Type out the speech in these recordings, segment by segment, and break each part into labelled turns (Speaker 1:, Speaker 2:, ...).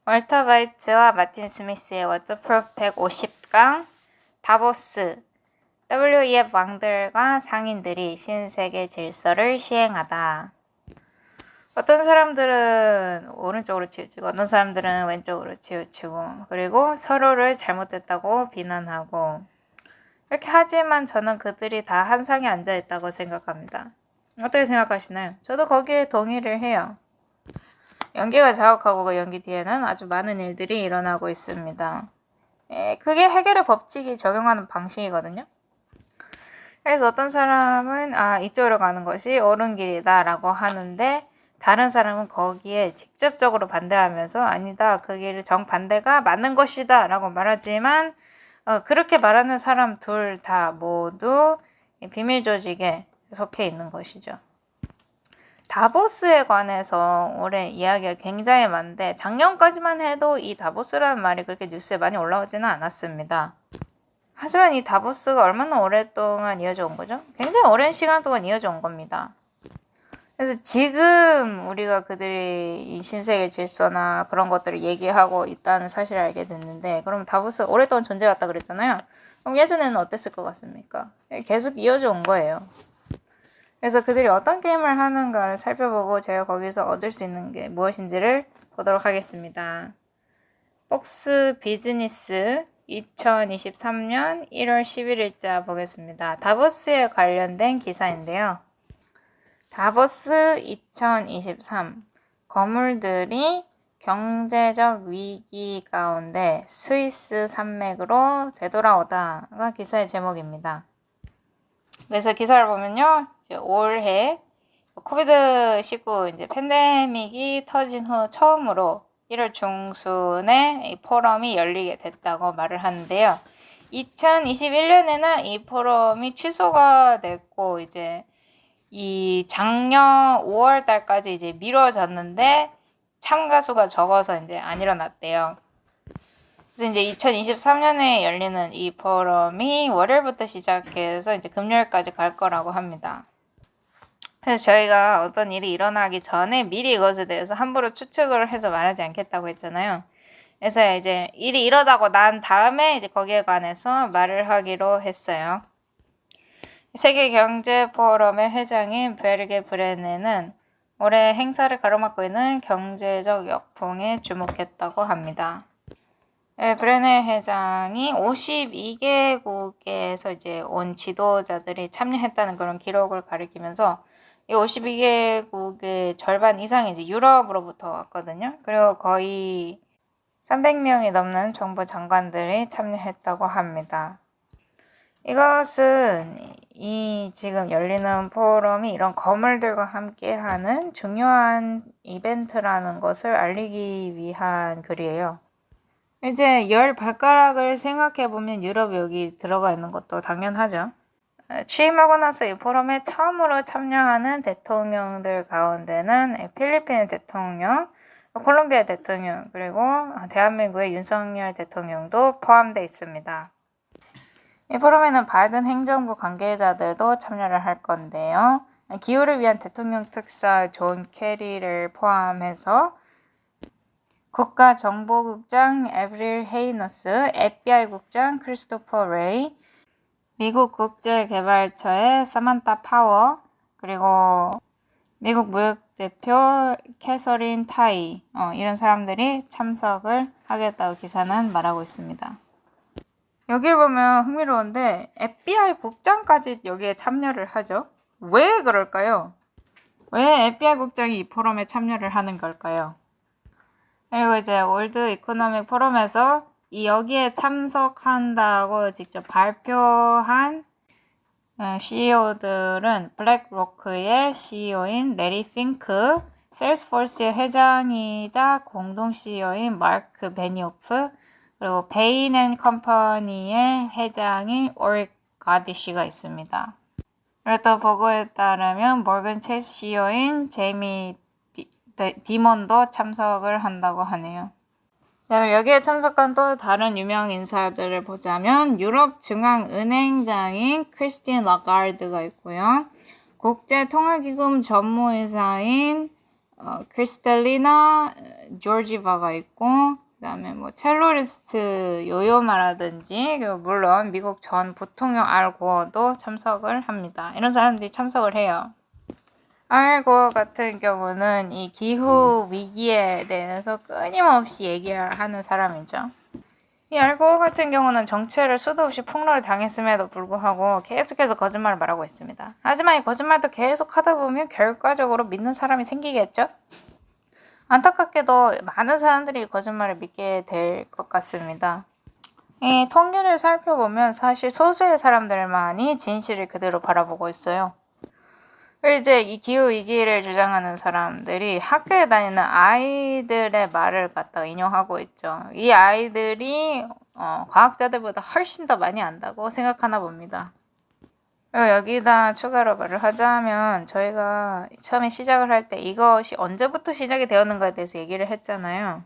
Speaker 1: 월터 바이츠와 마틴 스미스의 워터프루프 150강 다보스 WEF 왕들과 상인들이 신세계 질서를 시행하다. 어떤 사람들은 오른쪽으로 치우치고 어떤 사람들은 왼쪽으로 치우치고 그리고 서로를 잘못했다고 비난하고 이렇게 하지만 저는 그들이 다 한 상에 앉아있다고 생각합니다. 어떻게 생각하시나요? 저도 거기에 동의를 해요. 연기가 자욱하고 그 연기 뒤에는 아주 많은 일들이 일어나고 있습니다. 그게 해결의 법칙이 적용하는 방식이거든요. 그래서 어떤 사람은 이쪽으로 가는 것이 옳은 길이다 라고 하는데 다른 사람은 거기에 직접적으로 반대하면서 아니다, 그 길 정반대가 맞는 것이다 라고 말하지만 그렇게 말하는 사람 둘 다 모두 비밀 조직에 속해 있는 것이죠. 다보스에 관해서 올해 이야기가 굉장히 많은데 작년까지만 해도 이 다보스라는 말이 그렇게 뉴스에 많이 올라오지는 않았습니다. 하지만 이 다보스가 얼마나 오랫동안 이어져 온 거죠? 굉장히 오랜 시간 동안 이어져 온 겁니다. 그래서 지금 우리가 그들이 이 신세계 질서나 그런 것들을 얘기하고 있다는 사실을 알게 됐는데 그럼 다보스가 오랫동안 존재했다 그랬잖아요. 그럼 예전에는 어땠을 것 같습니까? 계속 이어져 온 거예요. 그래서 그들이 어떤 게임을 하는가를 살펴보고 제가 거기서 얻을 수 있는 게 무엇인지를 보도록 하겠습니다. 폭스 비즈니스 2023년 1월 11일자 보겠습니다. 다보스에 관련된 기사인데요. 다보스 2023 거물들이 경제적 위기 가운데 스위스 산맥으로 되돌아오다가 기사의 제목입니다. 그래서 기사를 보면요. 올해 코비드-19 이제 팬데믹이 터진 후 처음으로 1월 중순에 이 포럼이 열리게 됐다고 말을 하는데요. 2021년에는 이 포럼이 취소가 됐고 이제 이 작년 5월 달까지 이제 미뤄졌는데 참가 수가 적어서 이제 안 일어났대요. 그래서 이제 2023년에 열리는 이 포럼이 월요일부터 시작해서 이제 금요일까지 갈 거라고 합니다. 그래서 저희가 어떤 일이 일어나기 전에 미리 이것에 대해서 함부로 추측을 해서 말하지 않겠다고 했잖아요. 그래서 이제 일이 일어나고 난 다음에 이제 거기에 관해서 말을 하기로 했어요. 세계경제포럼의 회장인 베르게 브레네는 올해 행사를 가로막고 있는 경제적 역풍에 주목했다고 합니다. 브레네 회장이 52개국에서 이제 온 지도자들이 참여했다는 그런 기록을 가리키면서 이 52개국의 절반 이상이 이제 유럽으로부터 왔거든요. 그리고 거의 300명이 넘는 정부 장관들이 참여했다고 합니다. 이것은 이 지금 열리는 포럼이 이런 거물들과 함께하는 중요한 이벤트라는 것을 알리기 위한 글이에요. 이제 10발가락을 생각해보면 유럽이 여기 들어가 있는 것도 당연하죠. 취임하고 나서 이 포럼에 처음으로 참여하는 대통령들 가운데는 필리핀 대통령, 콜롬비아 대통령, 그리고 대한민국의 윤석열 대통령도 포함되어 있습니다. 이 포럼에는 바이든 행정부 관계자들도 참여를 할 건데요. 기후를 위한 대통령 특사 존 케리를 포함해서 국가정보국장 에브릴 헤이너스, FBI 국장 크리스토퍼 레이, 미국 국제개발처의 사만타 파워, 그리고 미국 무역대표 캐서린 타이, 이런 사람들이 참석을 하겠다고 기사는 말하고 있습니다. 여기를 보면 흥미로운데 FBI 국장까지 여기에 참여를 하죠. 왜 그럴까요? 왜 FBI 국장이 이 포럼에 참여를 하는 걸까요? 그리고 이제 월드 이코노믹 포럼에서 여기에 참석한다고 직접 발표한 CEO들은 블랙로크의 CEO인 레리 핑크, 세일스포스의 회장이자 공동 CEO인 마크 베니오프, 그리고 베인 앤 컴퍼니의 회장인 오릭 가디쉬가 있습니다. 그리고 또 보고에 따르면 모건 체이스 CEO인 제이미 디몬도 참석을 한다고 하네요. 여기에 참석한 또 다른 유명 인사들을 보자면 유럽 중앙은행장인 크리스틴 라가르드가 있고요. 국제통화기금 전무이사인 크리스탈리나 조지바가 있고, 그다음에 뭐 첼로리스트 요요마라든지, 그리고 물론 미국 전 부통령 알 고어도 참석을 합니다. 이런 사람들이 참석을 해요. 알 고어 같은 경우는 이 기후 위기에 대해서 끊임없이 얘기하는 사람이죠. 이 알 고어 같은 경우는 정체를 수도 없이 폭로를 당했음에도 불구하고 계속해서 거짓말을 말하고 있습니다. 하지만 이 거짓말도 계속 하다 보면 결과적으로 믿는 사람이 생기겠죠? 안타깝게도 많은 사람들이 거짓말을 믿게 될 것 같습니다. 이 통계를 살펴보면 사실 소수의 사람들만이 진실을 그대로 바라보고 있어요. 이제 이 기후위기를 주장하는 사람들이 학교에 다니는 아이들의 말을 갖다가 인용하고 있죠. 이 아이들이 과학자들보다 훨씬 더 많이 안다고 생각하나 봅니다. 여기다 추가로 말을 하자면 저희가 처음에 시작을 할 때 이것이 언제부터 시작이 되었는가에 대해서 얘기를 했잖아요.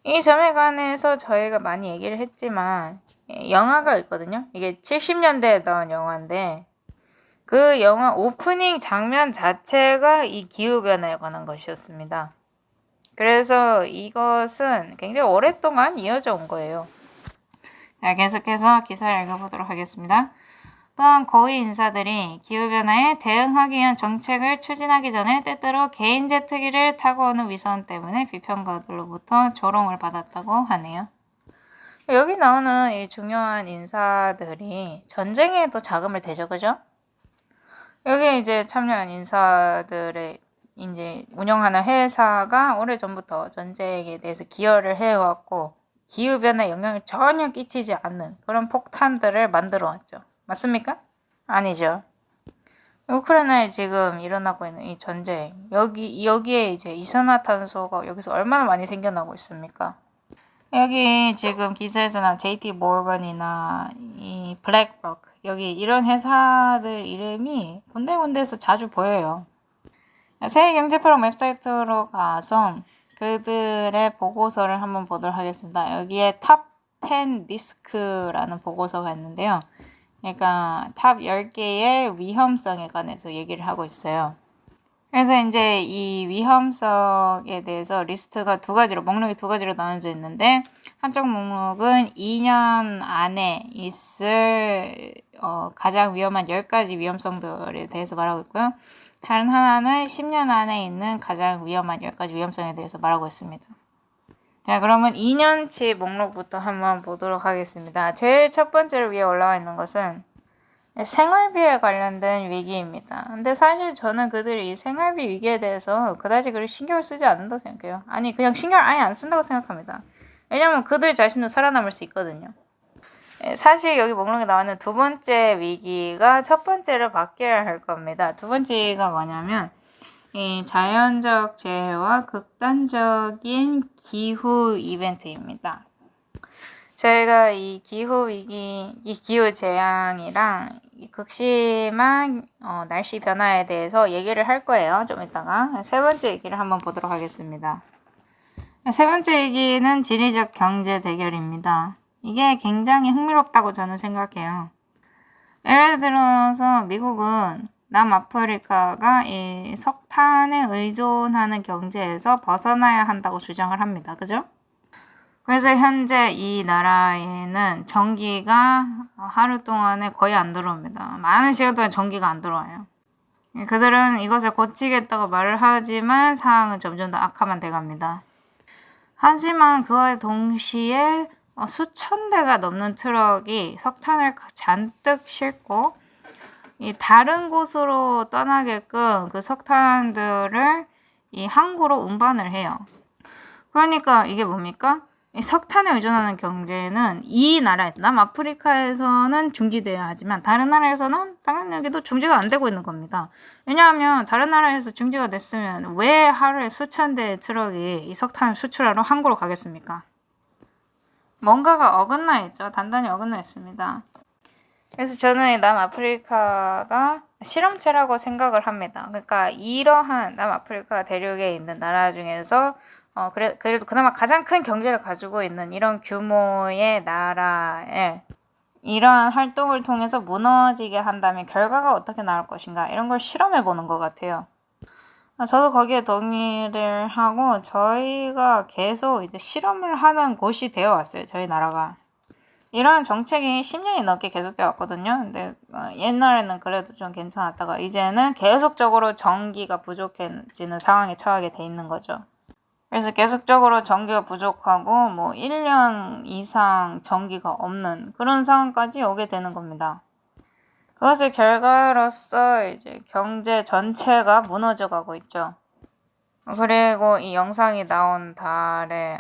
Speaker 1: 이 점에 관해서 저희가 많이 얘기를 했지만 영화가 있거든요. 이게 70년대에 나온 영화인데 그 영화 오프닝 장면 자체가 이 기후변화에 관한 것이었습니다. 그래서 이것은 굉장히 오랫동안 이어져 온 거예요. 자, 계속해서 기사를 읽어보도록 하겠습니다. 또한 고위 인사들이 기후변화에 대응하기 위한 정책을 추진하기 전에 때때로 개인 제트기를 타고 오는 위선 때문에 비평가들로부터 조롱을 받았다고 하네요. 여기 나오는 이 중요한 인사들이 전쟁에도 자금을 대죠, 그죠? 여기 이제 참여한 인사들의 이제 운영하는 회사가 오래전부터 전쟁에 대해서 기여를 해왔고 기후변화에 영향을 전혀 끼치지 않는 그런 폭탄들을 만들어 왔죠. 맞습니까? 아니죠. 우크라이나에 지금 일어나고 있는 이 전쟁, 여기에 이제 이산화탄소가 여기서 얼마나 많이 생겨나고 있습니까? 여기 지금 기사에서 나온 JP 모건이나 이 블랙록, 여기 이런 회사들 이름이 군데군데에서 자주 보여요. 세계경제포럼 웹사이트로 가서 그들의 보고서를 한번 보도록 하겠습니다. 여기에 탑 10 리스크라는 보고서가 있는데요. 그러니까 탑 10개의 위험성에 관해서 얘기를 하고 있어요. 그래서 이제 이 위험성에 대해서 리스트가 목록이 두 가지로 나눠져 있는데 한쪽 목록은 2년 안에 있을 가장 위험한 10가지 위험성들에 대해서 말하고 있고요. 다른 하나는 10년 안에 있는 가장 위험한 10가지 위험성에 대해서 말하고 있습니다. 자, 그러면 2년치 목록부터 한번 보도록 하겠습니다. 제일 첫 번째로 위에 올라와 있는 것은 생활비에 관련된 위기입니다. 근데 사실 저는 그들이 이 생활비 위기에 대해서 그다지 그리 신경을 쓰지 않는다고 생각해요. 아니, 그냥 신경을 아예 안 쓴다고 생각합니다. 왜냐면 그들 자신은 살아남을 수 있거든요. 사실 여기 목록에 나오는 두 번째 위기가 첫 번째를 바뀌어야 할 겁니다. 두 번째가 뭐냐면 이 자연적 재해와 극단적인 기후 이벤트입니다. 저희가 이 기후 위기, 이 기후 재앙이랑 극심한 날씨 변화에 대해서 얘기를 할 거예요. 좀 이따가 세 번째 얘기를 한번 보도록 하겠습니다. 세 번째 얘기는 지리적 경제 대결입니다. 이게 굉장히 흥미롭다고 저는 생각해요. 예를 들어서 미국은 남아프리카가 이 석탄에 의존하는 경제에서 벗어나야 한다고 주장을 합니다. 그죠? 그래서 현재 이 나라에는 전기가 하루 동안에 거의 안 들어옵니다. 많은 시간 동안 전기가 안 들어와요. 그들은 이것을 고치겠다고 말을 하지만 상황은 점점 더 악화만 돼갑니다. 하지만 그와 동시에 수천 대가 넘는 트럭이 석탄을 잔뜩 싣고 이 다른 곳으로 떠나게끔 그 석탄들을 이 항구로 운반을 해요. 그러니까 이게 뭡니까? 이 석탄에 의존하는 경제는 이 나라에서 남아프리카에서는 중지되어야 하지만 다른 나라에서는 당연히 여기도 중지가 안 되고 있는 겁니다. 왜냐하면 다른 나라에서 중지가 됐으면 왜 하루에 수천 대의 트럭이 이 석탄을 수출하러 항구로 가겠습니까? 뭔가가 어긋나 있죠. 단단히 어긋나 있습니다. 그래서 저는 남아프리카가 실험체라고 생각을 합니다. 그러니까 이러한 남아프리카 대륙에 있는 나라 중에서 그래도 그나마 가장 큰 경제를 가지고 있는 이런 규모의 나라에 이러한 활동을 통해서 무너지게 한다면 결과가 어떻게 나올 것인가 이런 걸 실험해 보는 것 같아요. 저도 거기에 동의를 하고 저희가 계속 이제 실험을 하는 곳이 되어 왔어요. 저희 나라가. 이런 정책이 10년이 넘게 계속되어 왔거든요. 근데 옛날에는 그래도 좀 괜찮았다가 이제는 계속적으로 전기가 부족해지는 상황에 처하게 돼 있는 거죠. 그래서 계속적으로 전기가 부족하고 뭐 1년 이상 전기가 없는 그런 상황까지 오게 되는 겁니다. 그것의 결과로서 이제 경제 전체가 무너져 가고 있죠. 그리고 이 영상이 나온 달에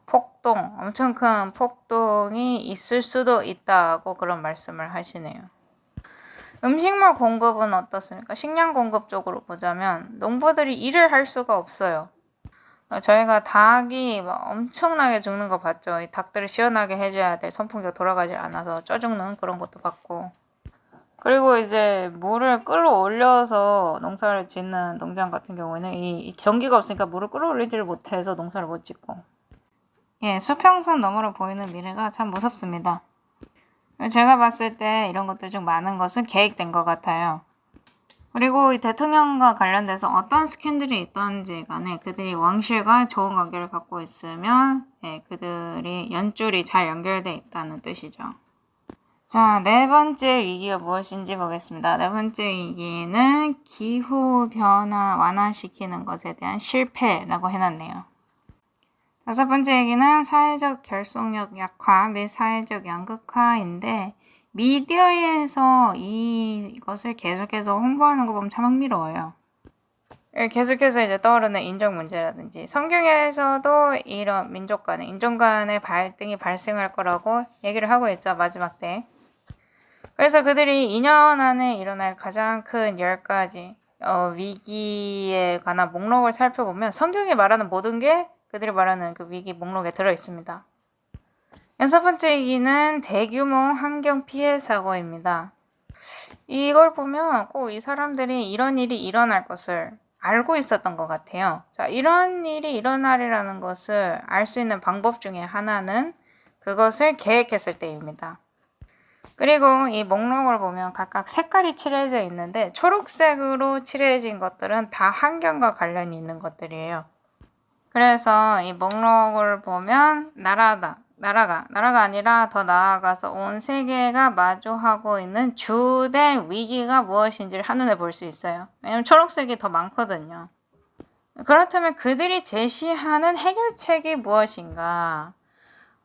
Speaker 1: 폭동, 엄청 큰 폭동이 있을 수도 있다고 그런 말씀을 하시네요. 음식물 공급은 어떻습니까? 식량 공급 쪽으로 보자면 농부들이 일을 할 수가 없어요. 저희가 닭이 막 엄청나게 죽는 거 봤죠. 이 닭들을 시원하게 해줘야 돼. 선풍기가 돌아가지 않아서 쪄 죽는 그런 것도 봤고. 그리고 이제 물을 끌어올려서 농사를 짓는 농장 같은 경우에는 이 전기가 없으니까 물을 끌어올리지를 못해서 농사를 못 짓고. 예, 수평선 너머로 보이는 미래가 참 무섭습니다. 제가 봤을 때 이런 것들 중 많은 것은 계획된 것 같아요. 그리고 이 대통령과 관련돼서 어떤 스캔들이 있던지 간에 그들이 왕실과 좋은 관계를 갖고 있으면 그들이 연줄이 잘 연결돼 있다는 뜻이죠. 자, 네 번째 위기가 무엇인지 보겠습니다. 네 번째 위기는 기후변화 완화시키는 것에 대한 실패라고 해놨네요. 다섯 번째 얘기는 사회적 결속력 약화 및 사회적 양극화인데 미디어에서 이것을 계속해서 홍보하는 거 보면 참 흥미로워요. 계속해서 이제 떠오르는 인종 문제라든지 성경에서도 이런 민족 간의 인종 간의 갈등이 발생할 거라고 얘기를 하고 있죠. 마지막 때. 그래서 그들이 2년 안에 일어날 가장 큰 10가지 위기에 관한 목록을 살펴보면 성경이 말하는 모든 게 그들이 말하는 그 위기 목록에 들어있습니다. 여섯 번째 위기는 대규모 환경 피해 사고입니다. 이걸 보면 꼭 이 사람들이 이런 일이 일어날 것을 알고 있었던 것 같아요. 자, 이런 일이 일어나리라는 것을 알 수 있는 방법 중에 하나는 그것을 계획했을 때입니다. 그리고 이 목록을 보면 각각 색깔이 칠해져 있는데 초록색으로 칠해진 것들은 다 환경과 관련이 있는 것들이에요. 그래서 이 목록을 보면 나라가 아니라 더 나아가서 온 세계가 마주하고 있는 주된 위기가 무엇인지를 한눈에 볼 수 있어요. 왜냐면 초록색이 더 많거든요. 그렇다면 그들이 제시하는 해결책이 무엇인가?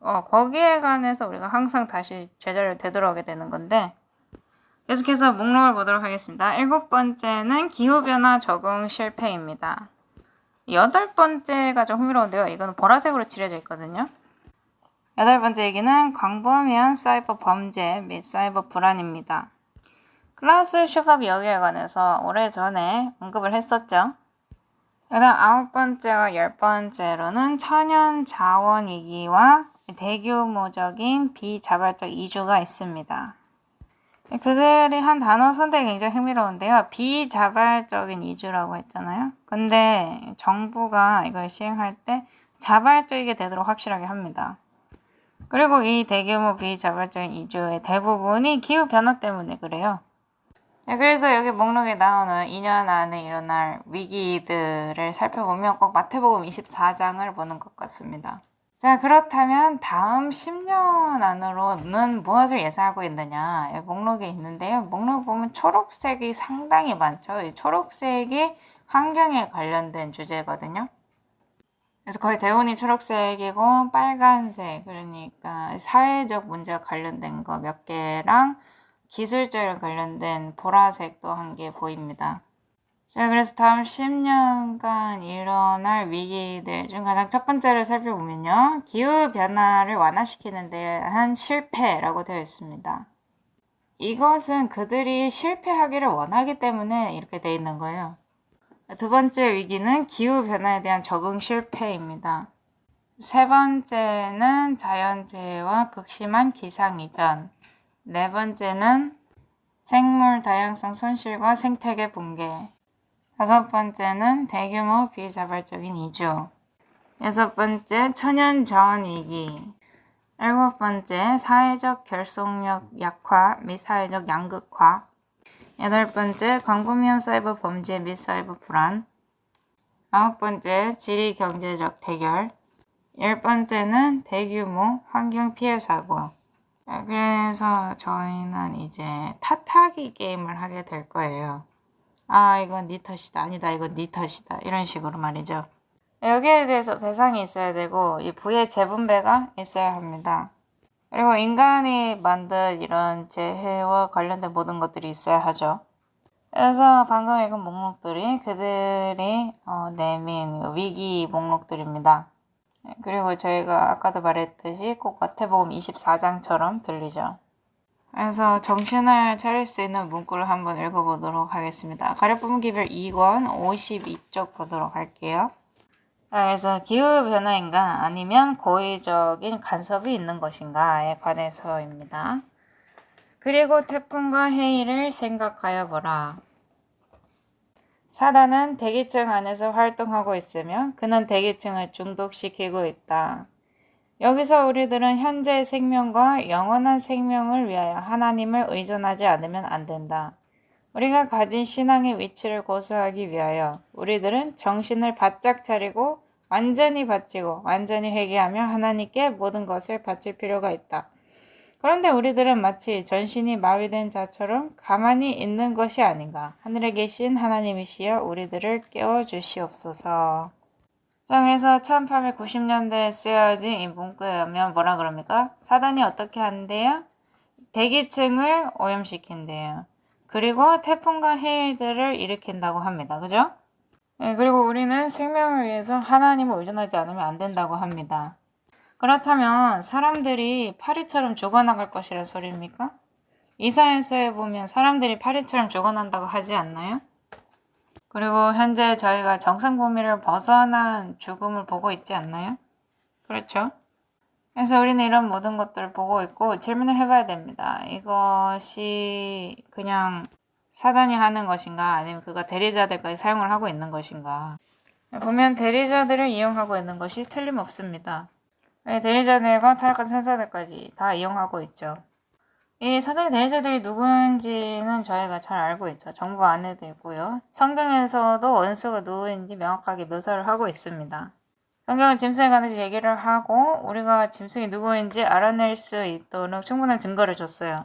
Speaker 1: 거기에 관해서 우리가 항상 다시 제자리를 되돌아오게 되는 건데 계속해서 목록을 보도록 하겠습니다. 7번째는 기후변화 적응 실패입니다. 8번째가 좀 흥미로운데요. 이거는 보라색으로 칠해져 있거든요. 8번째 얘기는 광범위한 사이버 범죄 및 사이버 불안입니다. 클라우스 슈밥이 여기에 관해서 오래전에 언급을 했었죠. 그 다음 9번째와 10번째로는 천연 자원 위기와 대규모적인 비자발적 이주가 있습니다. 그들이 한 단어 선택이 굉장히 흥미로운데요. 비자발적인 이주라고 했잖아요. 근데 정부가 이걸 시행할 때 자발적이게 되도록 확실하게 합니다. 그리고 이 대규모 비자발적인 이주의 대부분이 기후변화 때문에 그래요. 그래서 여기 목록에 나오는 2년 안에 일어날 위기들을 살펴보면 꼭 마태복음 24장을 보는 것 같습니다. 자, 그렇다면 다음 10년 안으로는 무엇을 예상하고 있느냐? 목록에 있는데요. 목록 보면 초록색이 상당히 많죠. 이 초록색이 환경에 관련된 주제거든요. 그래서 거의 대부분이 초록색이고 빨간색, 그러니까 사회적 문제와 관련된 거 몇 개랑 기술적으로 관련된 보라색도 한 개 보입니다. 자, 그래서 다음 10년간 일어날 위기들 중 가장 첫 번째를 살펴보면요. 기후변화를 완화시키는 데 한 실패라고 되어 있습니다. 이것은 그들이 실패하기를 원하기 때문에 이렇게 되어 있는 거예요. 두 번째 위기는 기후변화에 대한 적응 실패입니다. 세 번째는 자연재해와 극심한 기상이변. 네 번째는 생물 다양성 손실과 생태계 붕괴. 다섯 번째는 대규모 비자발적인 이주. 여섯 번째 천연 자원 위기. 일곱 번째 사회적 결속력 약화 및 사회적 양극화. 여덟 번째 광범위한 사이버 범죄 및 사이버 불안. 9번째, 지리 경제적 대결. 10번째는 대규모 환경 피해 사고. 그래서 저희는 이제 탓하기 게임을 하게 될 거예요. 아, 이건 네 탓이다. 아니다, 이건 네 탓이다. 이런 식으로 말이죠. 여기에 대해서 배상이 있어야 되고 이 부의 재분배가 있어야 합니다. 그리고 인간이 만든 이런 재해와 관련된 모든 것들이 있어야 하죠. 그래서 방금 읽은 목록들이 그들이 내민 위기 목록들입니다. 그리고 저희가 아까도 말했듯이 꼭 마태복음 24장처럼 들리죠. 그래서 정신을 차릴 수 있는 문구를 한번 읽어보도록 하겠습니다. 가려품 기별 2권 52쪽 보도록 할게요. 그래서 기후변화인가 아니면 고의적인 간섭이 있는 것인가에 관해서입니다. 그리고 태풍과 해일을 생각하여 보라. 사단은 대기층 안에서 활동하고 있으며 그는 대기층을 중독시키고 있다. 여기서 우리들은 현재의 생명과 영원한 생명을 위하여 하나님을 의존하지 않으면 안 된다. 우리가 가진 신앙의 위치를 고수하기 위하여 우리들은 정신을 바짝 차리고 완전히 바치고 완전히 회개하며 하나님께 모든 것을 바칠 필요가 있다. 그런데 우리들은 마치 전신이 마비된 자처럼 가만히 있는 것이 아닌가. 하늘에 계신 하나님이시여 우리들을 깨워주시옵소서. 자, 그래서 1890년대에 쓰여진 이 문구에 의하면 뭐라 그럽니까? 사단이 어떻게 하는데요? 대기층을 오염시킨대요. 그리고 태풍과 해일들을 일으킨다고 합니다. 그죠? 네, 그리고 우리는 생명을 위해서 하나님을 의존하지 않으면 안 된다고 합니다. 그렇다면 사람들이 파리처럼 죽어나갈 것이란 소리입니까? 이사야서에 보면 사람들이 파리처럼 죽어난다고 하지 않나요? 그리고 현재 저희가 정상 범위를 벗어난 죽음을 보고 있지 않나요? 그렇죠? 그래서 우리는 이런 모든 것들을 보고 있고 질문을 해봐야 됩니다. 이것이 그냥 사단이 하는 것인가 아니면 그가 대리자들까지 사용을 하고 있는 것인가. 보면 대리자들을 이용하고 있는 것이 틀림없습니다. 대리자들과 타락한 천사들까지 다 이용하고 있죠. 이 사단의 대리자들이 누구인지는 저희가 잘 알고 있죠. 정부 안에도 있고요. 성경에서도 원수가 누구인지 명확하게 묘사를 하고 있습니다. 성경은 짐승에 관해서 얘기를 하고 우리가 짐승이 누구인지 알아낼 수 있도록 충분한 증거를 줬어요.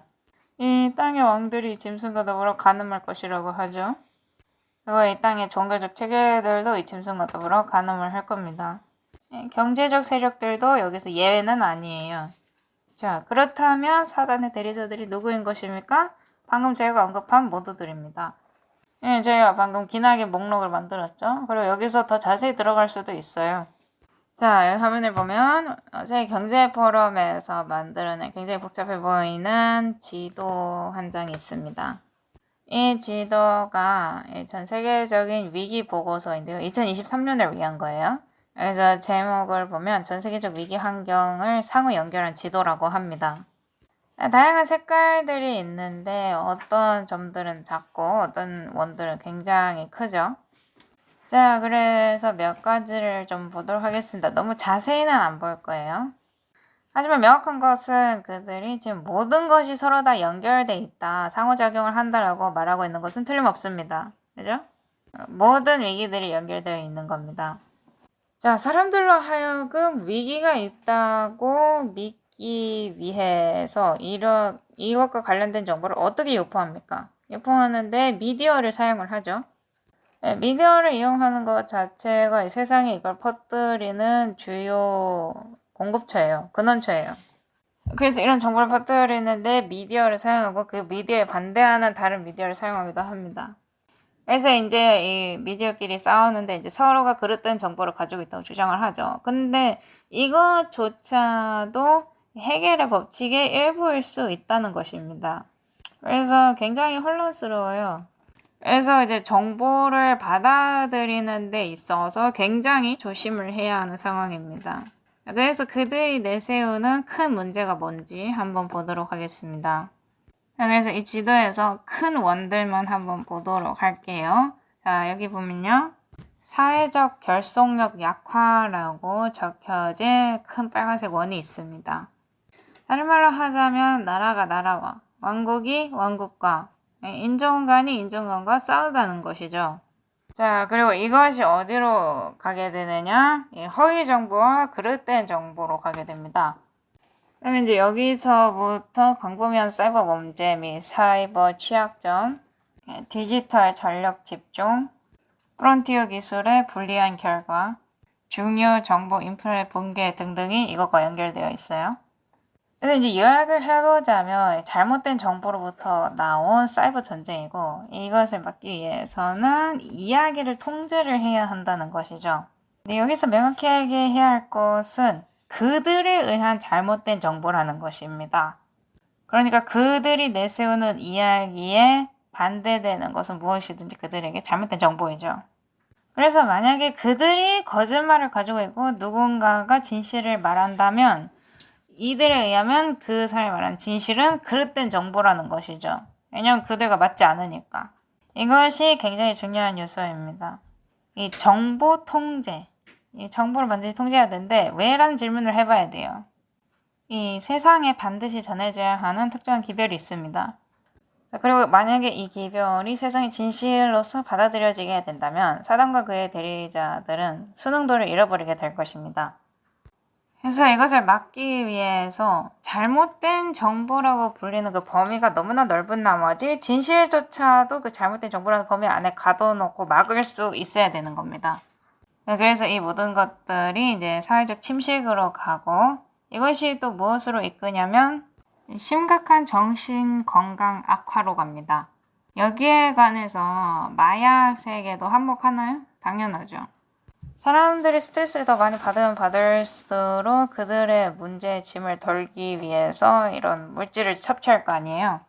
Speaker 1: 이 땅의 왕들이 짐승과 더불어 간음할 것이라고 하죠. 그리고 이 땅의 종교적 체계들도 이 짐승과 더불어 간음을 할 겁니다. 경제적 세력들도 여기서 예외는 아니에요. 자, 그렇다면 사단의 대리자들이 누구인 것입니까? 방금 제가 언급한 모두들입니다. 저희가 방금 기나게 목록을 만들었죠. 그리고 여기서 더 자세히 들어갈 수도 있어요. 자, 여기 화면을 보면 세계 경제 포럼에서 만들어낸 굉장히 복잡해 보이는 지도 한 장이 있습니다. 이 지도가 전 세계적인 위기 보고서인데요. 2023년을 위한 거예요. 그래서 제목을 보면 전 세계적 위기 환경을 상호 연결한 지도라고 합니다. 다양한 색깔들이 있는데 어떤 점들은 작고 어떤 원들은 굉장히 크죠. 자, 그래서 몇 가지를 좀 보도록 하겠습니다. 너무 자세히는 안 볼 거예요. 하지만 명확한 것은 그들이 지금 모든 것이 서로 다 연결돼 있다, 상호작용을 한다라고 말하고 있는 것은 틀림없습니다. 그죠? 모든 위기들이 연결되어 있는 겁니다. 자, 사람들로 하여금 위기가 있다고 믿기 위해서 이것과 관련된 정보를 어떻게 유포합니까? 유포하는데 미디어를 사용을 하죠. 미디어를 이용하는 것 자체가 이 세상에 이걸 퍼뜨리는 주요 공급처예요. 근원처예요. 그래서 이런 정보를 퍼뜨리는데 미디어를 사용하고 그 미디어에 반대하는 다른 미디어를 사용하기도 합니다. 그래서 이제 이 미디어끼리 싸우는데 이제 서로가 그릇된 정보를 가지고 있다고 주장을 하죠. 근데 이것조차도 해결의 법칙의 일부일 수 있다는 것입니다. 그래서 굉장히 혼란스러워요. 그래서 이제 정보를 받아들이는 데 있어서 굉장히 조심을 해야 하는 상황입니다. 그래서 그들이 내세우는 큰 문제가 뭔지 한번 보도록 하겠습니다. 그래서 이 지도에서 큰 원들만 한번 보도록 할게요. 자, 여기 보면요. 사회적 결속력 약화라고 적혀진 큰 빨간색 원이 있습니다. 다른 말로 하자면 나라가 나라와 왕국이 왕국과 인종간이 인종간과 싸우다는 것이죠. 자, 그리고 이것이 어디로 가게 되느냐? 허위 정보와 그릇된 정보로 가게 됩니다. 그러면 이제 여기서부터 광범위한 사이버 범죄 및 사이버 취약점, 디지털 전력 집중, 프론티어 기술의 불리한 결과, 중요 정보 인프라의 붕괴 등등이 이것과 연결되어 있어요. 그래서 이제 요약을 해보자면 잘못된 정보로부터 나온 사이버 전쟁이고 이것을 막기 위해서는 이야기를 통제를 해야 한다는 것이죠. 근데 여기서 명확하게 해야 할 것은 그들에 의한 잘못된 정보라는 것입니다. 그러니까 그들이 내세우는 이야기에 반대되는 것은 무엇이든지 그들에게 잘못된 정보이죠. 그래서 만약에 그들이 거짓말을 가지고 있고 누군가가 진실을 말한다면 이들에 의하면 그 사람이 말한 진실은 그릇된 정보라는 것이죠. 왜냐하면 그들과 맞지 않으니까. 이것이 굉장히 중요한 요소입니다. 이 정보 통제. 이 정보를 반드시 통제해야 되는데 왜라는 질문을 해봐야 돼요. 이 세상에 반드시 전해져야 하는 특정한 기별이 있습니다. 그리고 만약에 이 기별이 세상의 진실로서 받아들여지게 된다면 사단과 그의 대리자들은 수능도를 잃어버리게 될 것입니다. 그래서 이것을 막기 위해서 잘못된 정보라고 불리는 그 범위가 너무나 넓은 나머지 진실조차도 그 잘못된 정보라는 범위 안에 가둬놓고 막을 수 있어야 되는 겁니다. 그래서 이 모든 것들이 이제 사회적 침식으로 가고 이것이 또 무엇으로 이끄냐면 심각한 정신건강 악화로 갑니다. 여기에 관해서 마약 세계도 한몫하나요? 당연하죠. 사람들이 스트레스를 더 많이 받으면 받을수록 그들의 문제의 짐을 덜기 위해서 이런 물질을 섭취할 거 아니에요.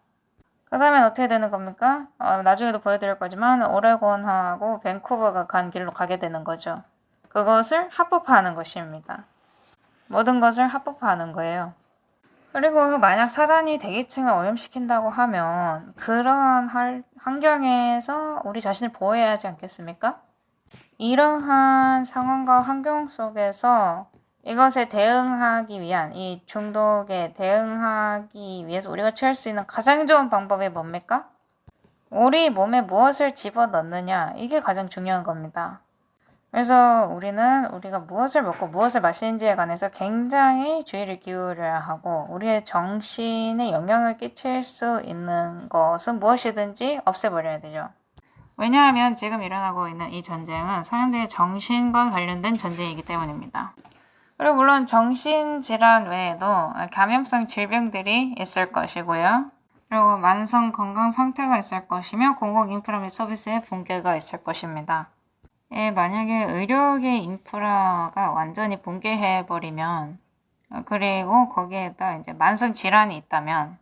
Speaker 1: 그 다음엔 어떻게 되는 겁니까? 나중에도 보여드릴 거지만 오레곤하고 밴쿠버가 간 길로 가게 되는 거죠. 그것을 합법화하는 것입니다. 모든 것을 합법화하는 거예요. 그리고 만약 사단이 대기층을 오염시킨다고 하면 그러한 환경에서 우리 자신을 보호해야 하지 않겠습니까? 이러한 상황과 환경 속에서 이것에 대응하기 위한 이 중독에 대응하기 위해서 우리가 취할 수 있는 가장 좋은 방법이 뭡니까? 우리 몸에 무엇을 집어넣느냐 이게 가장 중요한 겁니다. 그래서 우리가 무엇을 먹고 무엇을 마시는지에 관해서 굉장히 주의를 기울여야 하고 우리의 정신에 영향을 끼칠 수 있는 것은 무엇이든지 없애버려야 되죠. 왜냐하면 지금 일어나고 있는 이 전쟁은 사람들의 정신과 관련된 전쟁이기 때문입니다. 그리고 물론 정신질환 외에도 감염성 질병들이 있을 것이고요. 그리고 만성 건강 상태가 있을 것이며 공공 인프라 및 서비스의 붕괴가 있을 것입니다. 만약에 의료계 인프라가 완전히 붕괴해버리면 그리고 거기에다 이제 만성 질환이 있다면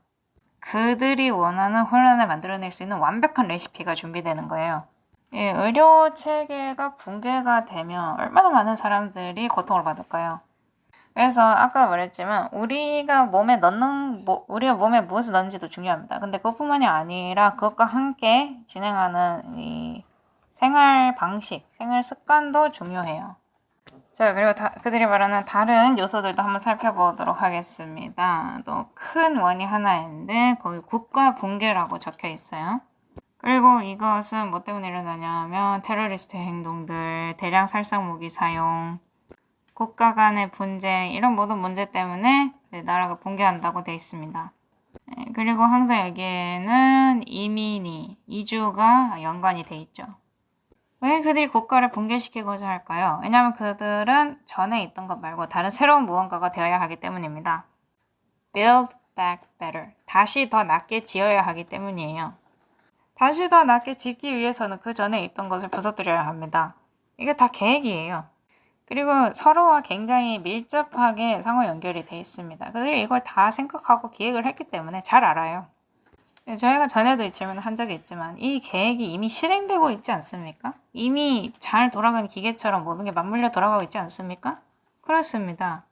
Speaker 1: 그들이 원하는 혼란을 만들어낼 수 있는 완벽한 레시피가 준비되는 거예요. 의료 체계가 붕괴가 되면 얼마나 많은 사람들이 고통을 받을까요? 그래서 아까 말했지만 우리가 몸에 무엇을 넣는지도 중요합니다. 근데 그것뿐만이 아니라 그것과 함께 진행하는 이 생활 방식, 생활 습관도 중요해요. 자, 그리고 그들이 말하는 다른 요소들도 한번 살펴보도록 하겠습니다. 또 큰 원이 하나 있는데 거기 국가 붕괴라고 적혀 있어요. 그리고 이것은 뭐 때문에 일어나냐면 테러리스트 행동들, 대량 살상 무기 사용, 국가 간의 분쟁 이런 모든 문제 때문에 나라가 붕괴한다고 되어 있습니다. 그리고 항상 여기에는 이주가 연관이 되어 있죠. 왜 그들이 국가를 붕괴시키고자 할까요? 왜냐하면 그들은 전에 있던 것 말고 다른 새로운 무언가가 되어야 하기 때문입니다. Build back better. 다시 더 낫게 지어야 하기 때문이에요. 다시 더 낫게 짓기 위해서는 그 전에 있던 것을 부서뜨려야 합니다. 이게 다 계획이에요. 그리고 서로와 굉장히 밀접하게 상호 연결이 되어 있습니다. 그들이 이걸 다 생각하고 기획을 했기 때문에 잘 알아요. 저희가 전에도 이 질문을 한 적이 있지만 이 계획이 이미 실행되고 있지 않습니까? 이미 잘 돌아가는 기계처럼 모든 게 맞물려 돌아가고 있지 않습니까? 그렇습니다.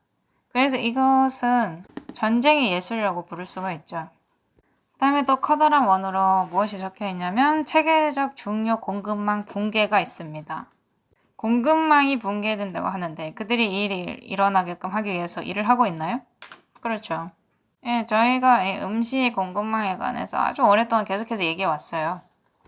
Speaker 1: 그래서 이것은 전쟁의 예술이라고 부를 수가 있죠. 그 다음에 또 커다란 원으로 무엇이 적혀 있냐면 체계적 중요 공급망 붕괴가 있습니다. 공급망이 붕괴된다고 하는데 그들이 이 일이 일어나게끔 하기 위해서 일을 하고 있나요? 그렇죠. 저희가 음식 공급망에 관해서 아주 오랫동안 계속해서 얘기해 왔어요.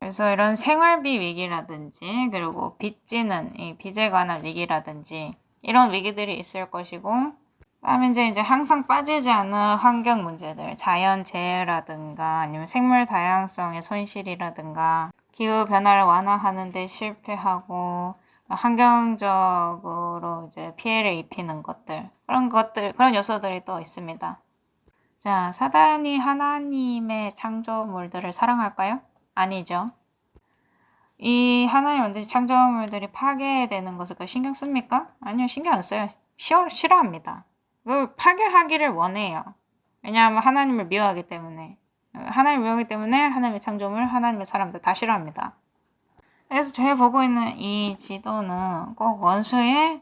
Speaker 1: 그래서 이런 생활비 위기라든지 그리고 빚지는 이 빚에 관한 위기라든지 이런 위기들이 있을 것이고, 그다음에 이제 항상 빠지지 않는 환경 문제들, 자연재해라든가 아니면 생물 다양성의 손실이라든가 기후 변화를 완화하는 데 실패하고 환경적으로 이제 피해를 입히는 것들, 그런 요소들이 또 있습니다. 자, 사단이 하나님의 창조물들을 사랑할까요? 아니죠. 이 하나님 만드신 창조물들이 파괴되는 것을 신경 씁니까? 아니요, 신경 안 써요. 싫어합니다. 그걸 파괴하기를 원해요. 왜냐하면 하나님을 미워하기 때문에. 하나님을 미워하기 때문에 하나님의 창조물, 하나님의 사람들 다 싫어합니다. 그래서 저희 보고 있는 이 지도는 꼭 원수의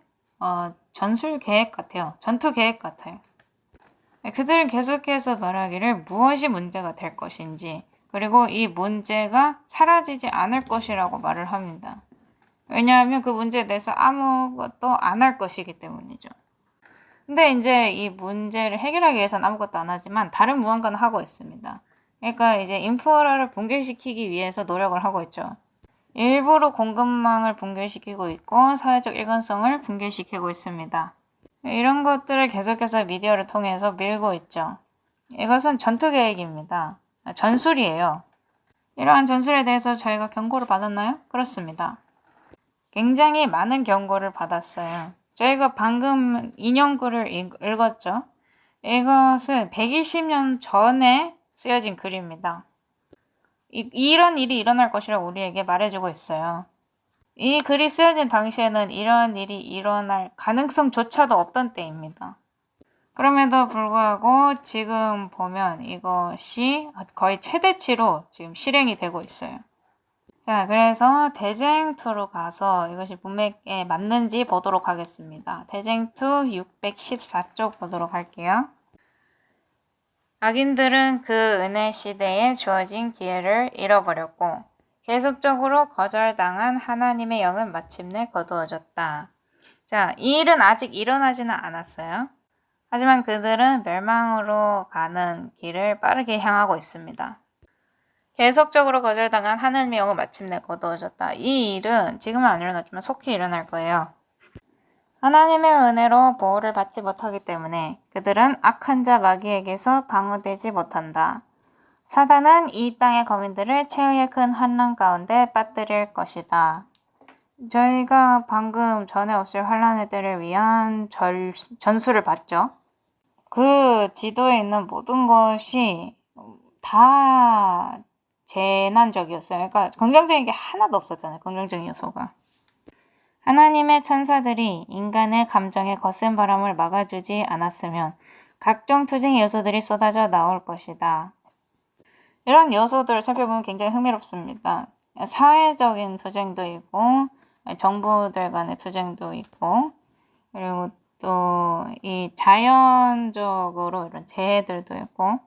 Speaker 1: 전술 계획 같아요. 전투 계획 같아요. 그들은 계속해서 말하기를 무엇이 문제가 될 것인지, 그리고 이 문제가 사라지지 않을 것이라고 말을 합니다. 왜냐하면 그 문제에 대해서 아무것도 안 할 것이기 때문이죠. 근데 이제 이 문제를 해결하기 위해서는 아무것도 안 하지만 다른 무언가는 하고 있습니다. 그러니까 이제 인프라를 붕괴시키기 위해서 노력을 하고 있죠. 일부러 공급망을 붕괴시키고 있고 사회적 일관성을 붕괴시키고 있습니다. 이런 것들을 계속해서 미디어를 통해서 밀고 있죠. 이것은 전투 계획입니다. 전술이에요. 이러한 전술에 대해서 저희가 경고를 받았나요? 그렇습니다. 굉장히 많은 경고를 받았어요. 저희가 방금 인용글을 읽었죠. 이것은 120년 전에 쓰여진 글입니다. 이런 일이 일어날 것이라고 우리에게 말해주고 있어요. 이 글이 쓰여진 당시에는 이런 일이 일어날 가능성조차도 없던 때입니다. 그럼에도 불구하고 지금 보면 이것이 거의 최대치로 지금 실행이 되고 있어요. 자, 그래서 대쟁투로 가서 이것이 문맥에 맞는지 보도록 하겠습니다. 대쟁투 614쪽 보도록 할게요. 악인들은 그 은혜 시대에 주어진 기회를 잃어버렸고 계속적으로 거절당한 하나님의 영은 마침내 거두어졌다. 자, 이 일은 아직 일어나지는 않았어요. 하지만 그들은 멸망으로 가는 길을 빠르게 향하고 있습니다. 계속적으로 거절당한 하나님의 영은 마침내 거두어졌다. 이 일은 지금은 안 일어났지만 속히 일어날 거예요. 하나님의 은혜로 보호를 받지 못하기 때문에 그들은 악한 자 마귀에게서 방어되지 못한다. 사단은 이 땅의 거민들을 최후의 큰 환난 가운데 빠뜨릴 것이다. 저희가 방금 전에 없을 환난들을 위한 전술을 봤죠. 그 지도에 있는 모든 것이 다 재난적이었어요. 그러니까 긍정적인 게 하나도 없었잖아요. 긍정적인 요소가. 하나님의 천사들이 인간의 감정에 거센 바람을 막아주지 않았으면 각종 투쟁 요소들이 쏟아져 나올 것이다. 이런 요소들을 살펴보면 굉장히 흥미롭습니다. 사회적인 투쟁도 있고 정부들 간의 투쟁도 있고, 그리고 또 이 자연적으로 이런 재해들도 있고,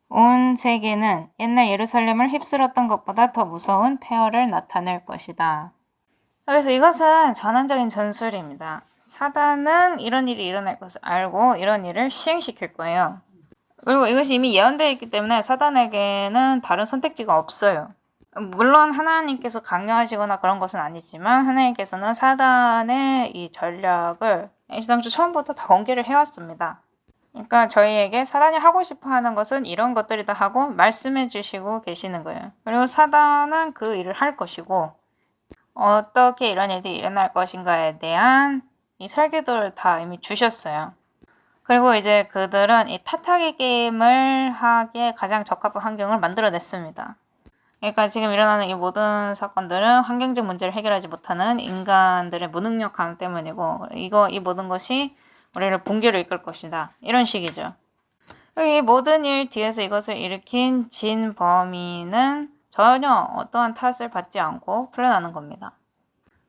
Speaker 1: 온 세계는 옛날 예루살렘을 휩쓸었던 것보다 더 무서운 폐허를 나타낼 것이다. 그래서 이것은 전환적인 전술입니다. 사단은 이런 일이 일어날 것을 알고 이런 일을 시행시킬 거예요. 그리고 이것이 이미 예언되어 있기 때문에 사단에게는 다른 선택지가 없어요. 물론 하나님께서 강요하시거나 그런 것은 아니지만 하나님께서는 사단의 이 전략을 시상주 처음부터 다 공개를 해왔습니다. 그러니까 저희에게 사단이 하고 싶어 하는 것은 이런 것들이다 하고 말씀해 주시고 계시는 거예요. 그리고 사단은 그 일을 할 것이고 어떻게 이런 일들이 일어날 것인가에 대한 이 설계도를 다 이미 주셨어요. 그리고 이제 그들은 이 타타기 게임을 하기에 가장 적합한 환경을 만들어냈습니다. 그러니까 지금 일어나는 이 모든 사건들은 환경적 문제를 해결하지 못하는 인간들의 무능력함 때문이고, 이 모든 것이 우리를 붕괴로 이끌 것이다. 이런 식이죠. 이 모든 일 뒤에서 이것을 일으킨 진범인은 전혀 어떠한 탓을 받지 않고 풀려나는 겁니다.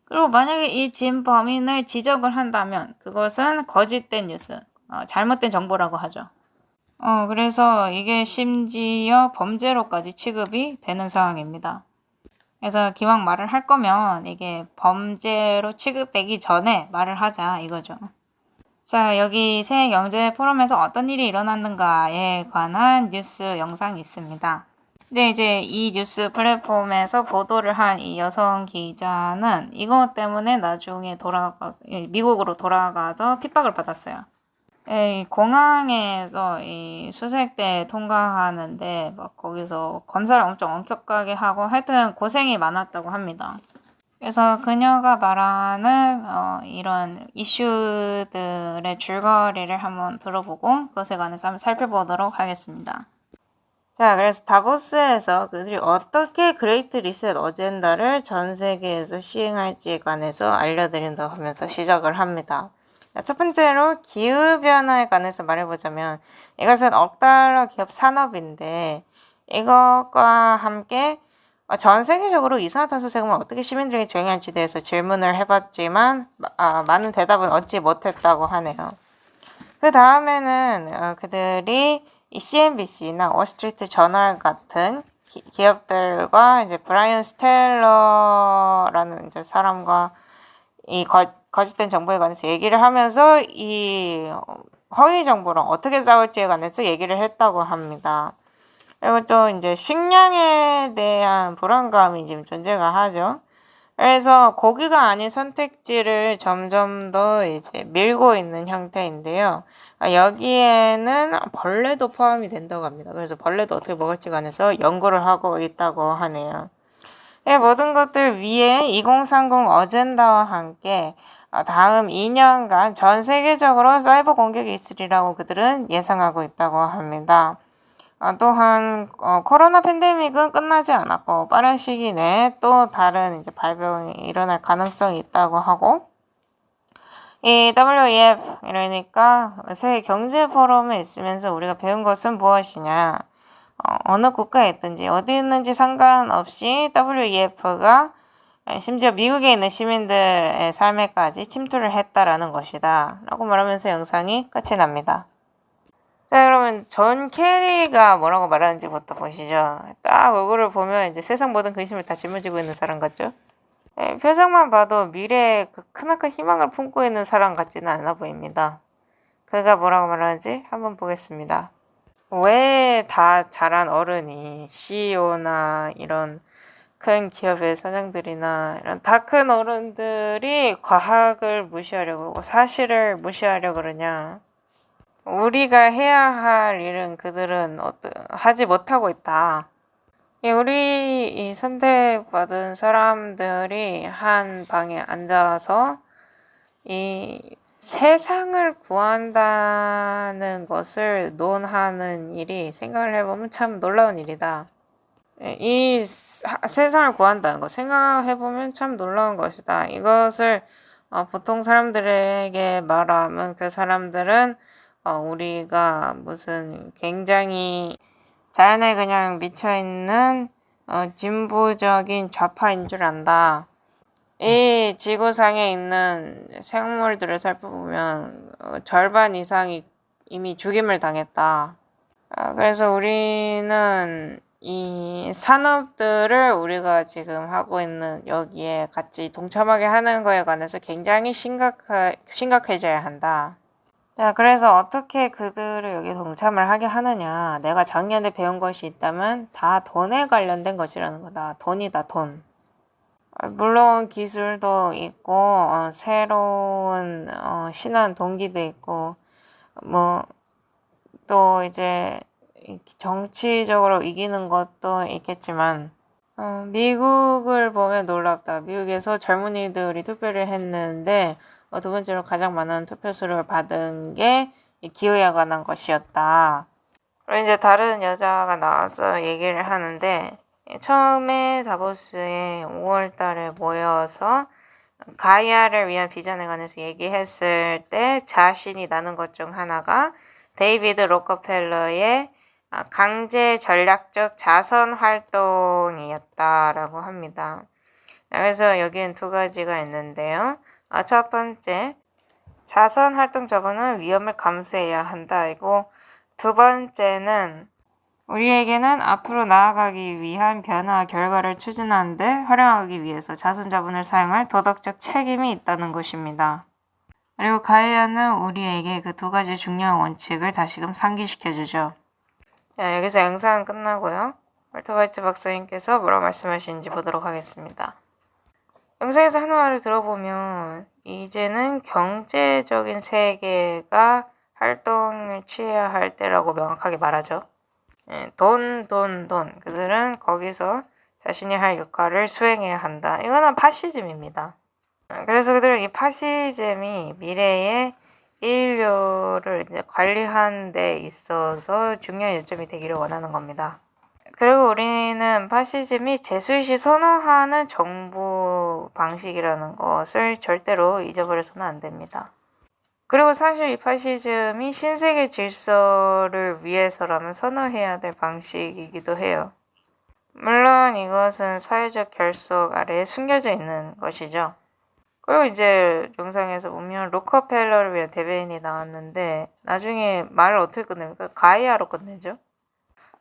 Speaker 1: 그리고 만약에 이 진범인을 지적을 한다면 그것은 거짓된 뉴스, 잘못된 정보라고 하죠. 그래서 이게 심지어 범죄로까지 취급이 되는 상황입니다. 그래서 기왕 말을 할 거면 이게 범죄로 취급되기 전에 말을 하자 이거죠. 자, 여기 새 경제 포럼에서 어떤 일이 일어났는가에 관한 뉴스 영상이 있습니다. 근데 이제 이 뉴스 플랫폼에서 보도를 한 이 여성 기자는 이것 때문에 나중에 미국으로 돌아가서 핍박을 받았어요. 이 공항에서 이 수색대 통과하는데 막 거기서 검사를 엄청 엄격하게 하고 하여튼 고생이 많았다고 합니다. 그래서 그녀가 말하는 이런 이슈들의 줄거리를 한번 들어보고 그것에 관해서 한번 살펴보도록 하겠습니다. 자, 그래서 다보스에서 그들이 어떻게 그레이트 리셋 어젠다를 전 세계에서 시행할지에 관해서 알려드린다고 하면서 시작을 합니다. 자, 첫 번째로 기후변화에 관해서 말해보자면 이것은 억달러 기업 산업인데 이것과 함께 전 세계적으로 이산화탄소 세금을 어떻게 시민들에게 적용할지에 대해서 질문을 해봤지만 많은 대답은 얻지 못했다고 하네요. 그 다음에는 그들이 이 CNBC나 월스트리트 저널 같은 기업들과 이제 브라이언 스텔러라는 이제 사람과 이 거짓된 정보에 관해서 얘기를 하면서 이 허위 정보랑 어떻게 싸울지에 관해서 얘기를 했다고 합니다. 그리고 또 이제 식량에 대한 불안감이 지금 존재가 하죠. 그래서 고기가 아닌 선택지를 점점 더 이제 밀고 있는 형태인데요. 여기에는 벌레도 포함이 된다고 합니다. 그래서 벌레도 어떻게 먹을지 관해서 연구를 하고 있다고 하네요. 이 모든 것들 위에 2030 어젠다와 함께 다음 2년간 전 세계적으로 사이버 공격이 있으리라고 그들은 예상하고 있다고 합니다. 또한 코로나 팬데믹은 끝나지 않았고 빠른 시기 내에 또 다른 이제 발병이 일어날 가능성이 있다고 하고 이 WEF 이러니까 세계 경제 포럼에 있으면서 우리가 배운 것은 무엇이냐? 어느 국가에 있든지 어디 있는지 상관없이 WEF가 심지어 미국에 있는 시민들의 삶에까지 침투를 했다라는 것이다. 라고 말하면서 영상이 끝이 납니다. 자, 그러면 존 캐리가 뭐라고 말하는지부터 보시죠. 딱 얼굴을 보면 이제 세상 모든 근심을 다 짊어지고 있는 사람 같죠? 표정만 봐도 미래에 그 크나큰 희망을 품고 있는 사람 같지는 않아 보입니다. 그가 뭐라고 말하는지 한번 보겠습니다. 왜 다 자란 어른이 CEO나 이런 큰 기업의 사장들이나 이런 다 큰 어른들이 과학을 무시하려고 그러고 사실을 무시하려고 그러냐? 우리가 해야 할 일은 그들은 하지 못하고 있다. 우리 이 선택받은 사람들이 한 방에 앉아서 이 세상을 구한다는 것을 논하는 일이 생각을 해보면 참 놀라운 일이다. 이 세상을 구한다는 것 생각해보면 참 놀라운 것이다. 이것을 보통 사람들에게 말하면 그 사람들은 우리가 무슨 굉장히 자연에 그냥 미쳐있는 진보적인 좌파인 줄 안다. 이 지구상에 있는 생물들을 살펴보면 절반 이상이 이미 죽임을 당했다. 그래서 우리는 이 산업들을 우리가 지금 하고 있는 여기에 같이 동참하게 하는 거에 관해서 굉장히 심각해져야 한다. 자, 그래서 어떻게 그들을 여기 동참을 하게 하느냐. 내가 작년에 배운 것이 있다면 다 돈에 관련된 것이라는 거다. 돈이다, 돈. 물론 기술도 있고 새로운 신한 동기도 있고 뭐 또 이제 정치적으로 이기는 것도 있겠지만 미국을 보면 놀랍다. 미국에서 젊은이들이 투표를 했는데 두 번째로 가장 많은 투표수를 받은 게 기후에 관한 것이었다. 그리고 이제 다른 여자가 나와서 얘기를 하는데 처음에 다보스에 5월 달에 모여서 가이아를 위한 비전에 관해서 얘기했을 때 자신이 나는 것 중 하나가 데이비드 로커펠러의 강제 전략적 자선 활동이었다라고 합니다. 그래서 여기엔 두 가지가 있는데요. 첫 번째, 자선 활동 자본은 위험을 감수해야 한다이고 두 번째는 우리에게는 앞으로 나아가기 위한 변화 결과를 추진하는 데 활용하기 위해서 자선 자본을 사용할 도덕적 책임이 있다는 것입니다. 그리고 가이아는 우리에게 그 두 가지 중요한 원칙을 다시금 상기시켜주죠. 자, 여기서 영상은 끝나고요. 월터 화이트 박사님께서 뭐라고 말씀하시는지 보도록 하겠습니다. 영상에서 한 말을 들어보면 이제는 경제적인 세계가 활동을 취해야 할 때라고 명확하게 말하죠. 돈. 그들은 거기서 자신이 할 역할을 수행해야 한다. 이거는 파시즘입니다. 그래서 그들은 이 파시즘이 미래의 인류를 이제 관리하는 데 있어서 중요한 요점이 되기를 원하는 겁니다. 그리고 우리는 파시즘이 제수시 선호하는 정부 방식이라는 것을 절대로 잊어버려서는 안 됩니다. 그리고 사실 이 파시즘이 신세계 질서를 위해서라면 선호해야 될 방식이기도 해요. 물론 이것은 사회적 결속 아래에 숨겨져 있는 것이죠. 그리고 이제 영상에서 보면 로커펠러를 위한 대변인이 나왔는데 나중에 말을 어떻게 끝냅니까? 가이아로 끝내죠.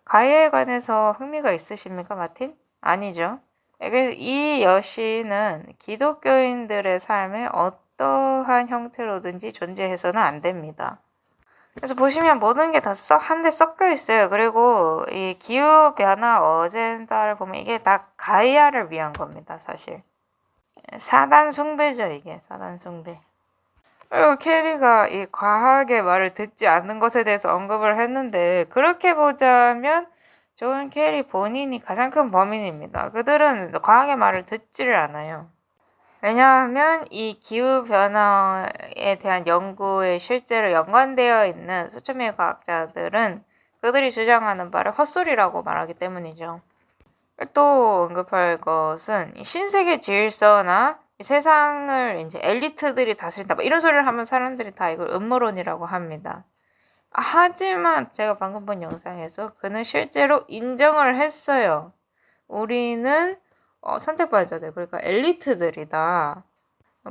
Speaker 1: 가이아에 관해서 흥미가 있으십니까, 마틴? 아니죠. 이 여신은 기독교인들의 삶에 어떠한 형태로든지 존재해서는 안 됩니다. 그래서 보시면 모든 게 다 한데 섞여 있어요. 그리고 이 기후변화 어젠다를 보면 이게 다 가이아를 위한 겁니다, 사실. 사단 숭배죠, 이게. 사단 숭배. 그리고 캐리가 이 과학의 말을 듣지 않는 것에 대해서 언급을 했는데 그렇게 보자면 존 캐리 본인이 가장 큰 범인입니다. 그들은 과학의 말을 듣지를 않아요. 왜냐하면 이 기후변화에 대한 연구에 실제로 연관되어 있는 수천 명의 과학자들은 그들이 주장하는 바를 헛소리라고 말하기 때문이죠. 또 언급할 것은 신세계 질서나 세상을 이제 엘리트들이 다스린다 이런 소리를 하면 사람들이 다 이걸 음모론이라고 합니다. 하지만 제가 방금 본 영상에서 그는 실제로 인정을 했어요. 우리는 선택받은 자들, 그러니까 엘리트들이다.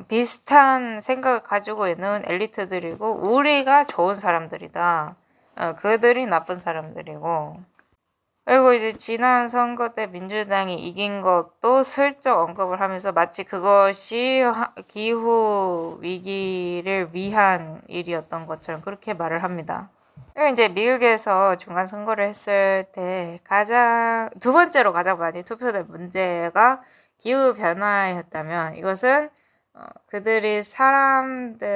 Speaker 1: 비슷한 생각을 가지고 있는 엘리트들이고 우리가 좋은 사람들이다. 그들이 나쁜 사람들이고. 그리고 이제 지난 선거 때 민주당이 이긴 것도 슬쩍 언급을 하면서 마치 그것이 기후 위기를 위한 일이었던 것처럼 그렇게 말을 합니다. 그리고 이제 미국에서 중간 선거를 했을 때 두 번째로 가장 많이 투표된 문제가 기후 변화였다면 이것은 그들이 사람들이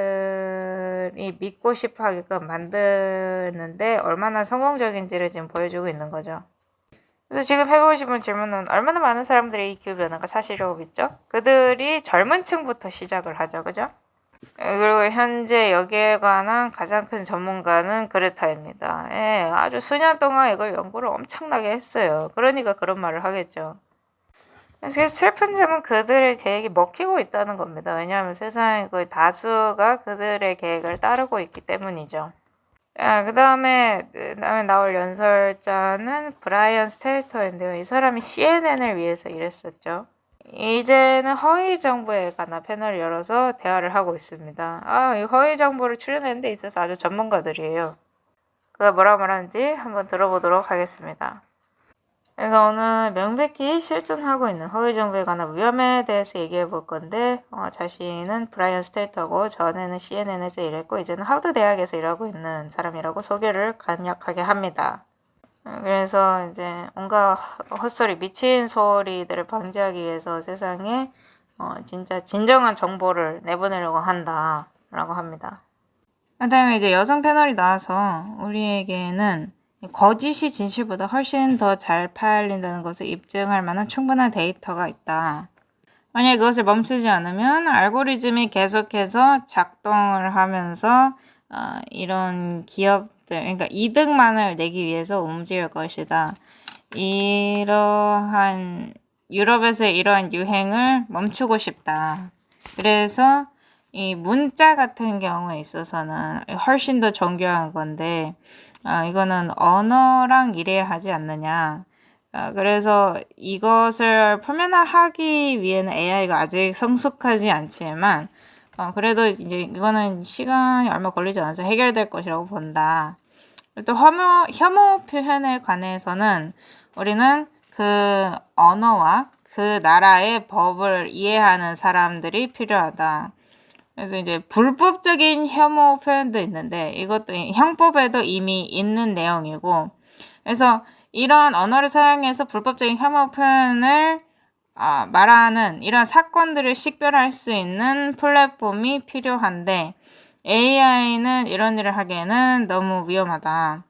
Speaker 1: 믿고 싶어 하게끔 만드는데 얼마나 성공적인지를 지금 보여주고 있는 거죠. 그래서 지금 해보고 싶은 질문은 얼마나 많은 사람들이 이 기후변화가 사실이라고 믿죠? 그들이 젊은 층부터 시작을 하죠. 그죠? 그리고 현재 여기에 관한 가장 큰 전문가는 그레타입니다. 예, 아주 수년 동안 이걸 연구를 엄청나게 했어요. 그러니까 그런 말을 하겠죠. 그래서 슬픈 점은 그들의 계획이 먹히고 있다는 겁니다. 왜냐하면 세상의 거의 다수가 그들의 계획을 따르고 있기 때문이죠. 그 다음에 나올 연설자는 브라이언 스텔터인데요. 이 사람이 CNN을 위해서 일했었죠. 이제는 허위 정보에 관한 패널을 열어서 대화를 하고 있습니다. 이 허위 정보를 출연하는 데 있어서 아주 전문가들이에요. 그가 뭐라 말하는지 한번 들어보도록 하겠습니다. 그래서 오늘 명백히 실존하고 있는 허위 정보에 관한 위험에 대해서 얘기해 볼 건데 자신은 브라이언 스테이터고 전에는 CNN에서 일했고 이제는 하버드 대학에서 일하고 있는 사람이라고 소개를 간략하게 합니다. 그래서 이제 온갖 헛소리, 미친 소리들을 방지하기 위해서 세상에 진짜 진정한 정보를 내보내려고 한다라고 합니다. 그 다음에 이제 여성 패널이 나와서 우리에게는 거짓이 진실보다 훨씬 더 잘 팔린다는 것을 입증할 만한 충분한 데이터가 있다. 만약 그것을 멈추지 않으면 알고리즘이 계속해서 작동을 하면서 이런 기업들, 그러니까 이득만을 내기 위해서 움직일 것이다. 유럽에서의 이러한 유행을 멈추고 싶다. 그래서 이 문자 같은 경우에 있어서는 훨씬 더 정교한 건데 이거는 언어랑 일해야 하지 않느냐. 그래서 이것을 표면화하기 위해는 AI가 아직 성숙하지 않지만 그래도 이제 이거는 시간이 얼마 걸리지 않아서 해결될 것이라고 본다. 또 혐오 표현에 관해서는 우리는 그 언어와 그 나라의 법을 이해하는 사람들이 필요하다. 그래서 이제 불법적인 혐오 표현도 있는데 이것도 형법에도 이미 있는 내용이고 그래서 이런 언어를 사용해서 불법적인 혐오 표현을 말하는 이런 사건들을 식별할 수 있는 플랫폼이 필요한데 AI는 이런 일을 하기에는 너무 위험하다.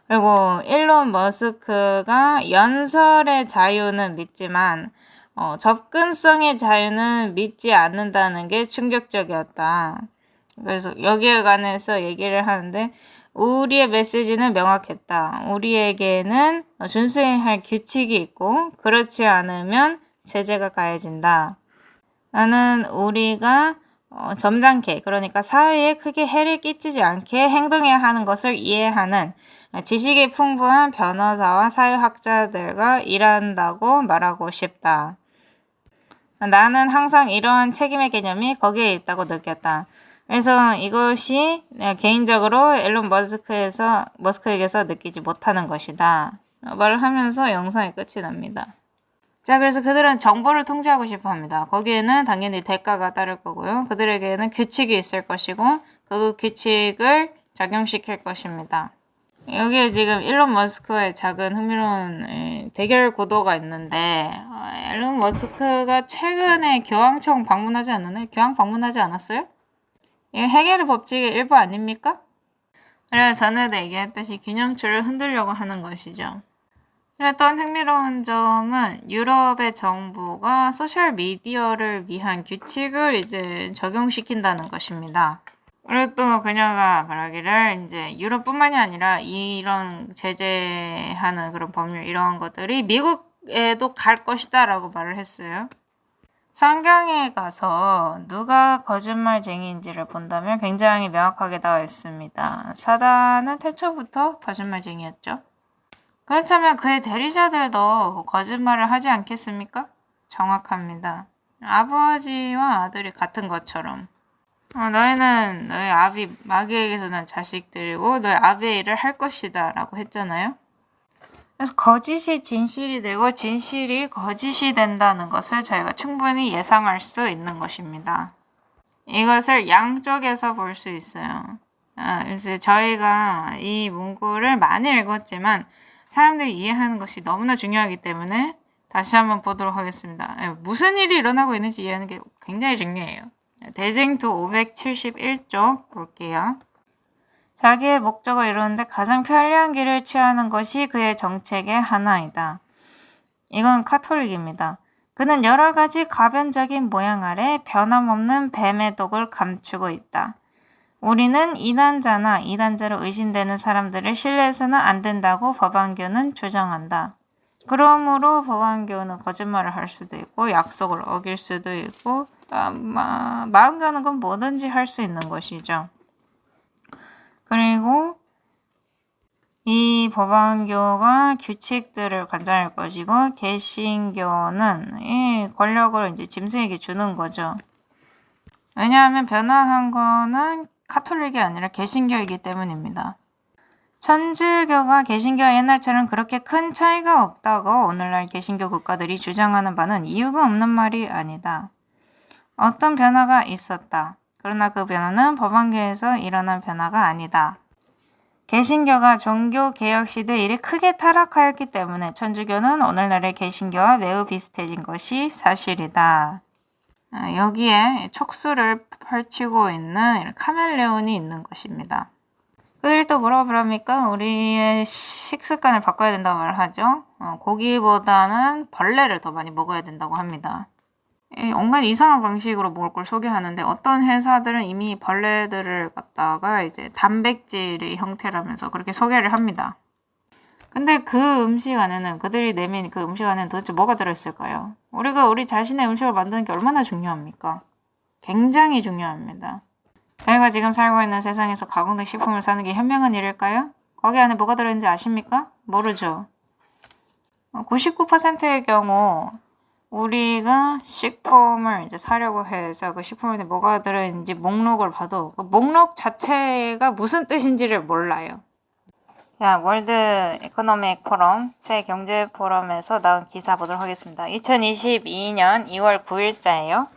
Speaker 1: 그리고 일론 머스크가 연설의 자유는 믿지만 접근성의 자유는 믿지 않는다는 게 충격적이었다. 그래서 여기에 관해서 얘기를 하는데 우리의 메시지는 명확했다. 우리에게는 준수해야 할 규칙이 있고 그렇지 않으면 제재가 가해진다. 나는 우리가 점잖게 그러니까 사회에 크게 해를 끼치지 않게 행동해야 하는 것을 이해하는 지식이 풍부한 변호사와 사회학자들과 일한다고 말하고 싶다. 나는 항상 이러한 책임의 개념이 거기에 있다고 느꼈다. 그래서 이것이 내가 개인적으로 일론 머스크에게서 느끼지 못하는 것이다. 말을 하면서 영상이 끝이 납니다. 자, 그래서 그들은 정보를 통제하고 싶어 합니다. 거기에는 당연히 대가가 따를 거고요. 그들에게는 규칙이 있을 것이고 그 규칙을 적용시킬 것입니다. 여기에 지금 일론 머스크와의 작은 흥미로운 대결 구도가 있는데 일론 머스크가 최근에 교황청 방문하지 않았나요? 교황 방문하지 않았어요? 이거 해겔의 법칙의 일부 아닙니까? 그래서 전에도 얘기했듯이 균형추를 흔들려고 하는 것이죠. 그랬던 흥미로운 점은 유럽의 정부가 소셜미디어를 위한 규칙을 이제 적용시킨다는 것입니다. 그리고 또 그녀가 말하기를 이제 유럽뿐만이 아니라 이런 제재하는 그런 법률 이런 것들이 미국에도 갈 것이다 라고 말을 했어요. 성경에 가서 누가 거짓말쟁이인지를 본다면 굉장히 명확하게 나와 있습니다. 사단은 태초부터 거짓말쟁이였죠. 그렇다면 그의 대리자들도 거짓말을 하지 않겠습니까? 정확합니다. 아버지와 아들이 같은 것처럼 너희는 너희 아비 마귀에게서 난 자식들이고 너희 아비의 일을 할 것이다 라고 했잖아요. 그래서 거짓이 진실이 되고 진실이 거짓이 된다는 것을 저희가 충분히 예상할 수 있는 것입니다. 이것을 양쪽에서 볼 수 있어요. 그래서 저희가 이 문구를 많이 읽었지만 사람들이 이해하는 것이 너무나 중요하기 때문에 다시 한번 보도록 하겠습니다. 무슨 일이 일어나고 있는지 이해하는 게 굉장히 중요해요. 대쟁투 571쪽 볼게요. 자기의 목적을 이루는데 가장 편리한 길을 취하는 것이 그의 정책의 하나이다. 이건 카톨릭입니다. 그는 여러 가지 가변적인 모양 아래 변함없는 뱀의 독을 감추고 있다. 우리는 이단자나 이단자로 의심되는 사람들을 신뢰해서는 안 된다고 법안교는 주장한다. 그러므로 법안교는 거짓말을 할 수도 있고 약속을 어길 수도 있고 마음 가는 건 뭐든지 할 수 있는 것이죠. 그리고 이 법안교가 규칙들을 관장할 것이고 개신교는 이 권력을 이제 짐승에게 주는 거죠. 왜냐하면 변화한 거는 카톨릭이 아니라 개신교이기 때문입니다. 천주교가 개신교와 옛날처럼 그렇게 큰 차이가 없다고 오늘날 개신교 국가들이 주장하는 바는 이유가 없는 말이 아니다. 어떤 변화가 있었다. 그러나 그 변화는 법안교에서 일어난 변화가 아니다. 개신교가 종교개혁 시대 일이 크게 타락하였기 때문에 천주교는 오늘날의 개신교와 매우 비슷해진 것이 사실이다. 여기에 촉수를 펼치고 있는 카멜레온이 있는 것입니다. 그들이 또 뭐라고 말합니까? 우리의 식습관을 바꿔야 된다고 말을 하죠. 고기보다는 벌레를 더 많이 먹어야 된다고 합니다. 온갖 이상한 방식으로 먹을 걸 소개하는데 어떤 회사들은 이미 벌레들을 갖다가 이제 단백질의 형태라면서 그렇게 소개를 합니다. 근데 그 음식 안에는 그들이 내민 그 음식 안에는 도대체 뭐가 들어있을까요? 우리가 우리 자신의 음식을 만드는 게 얼마나 중요합니까? 굉장히 중요합니다. 저희가 지금 살고 있는 세상에서 가공된 식품을 사는 게 현명한 일일까요? 거기 안에 뭐가 들어있는지 아십니까? 모르죠. 99%의 경우 우리가 식품을 이제 사려고 해서 그 식품에 뭐가 들어있는지 목록을 봐도 그 목록 자체가 무슨 뜻인지를 몰라요. 자, 월드 이코노믹 포럼, 세계 경제 포럼에서 나온 기사 보도록 하겠습니다. 2022년 2월 9일자예요.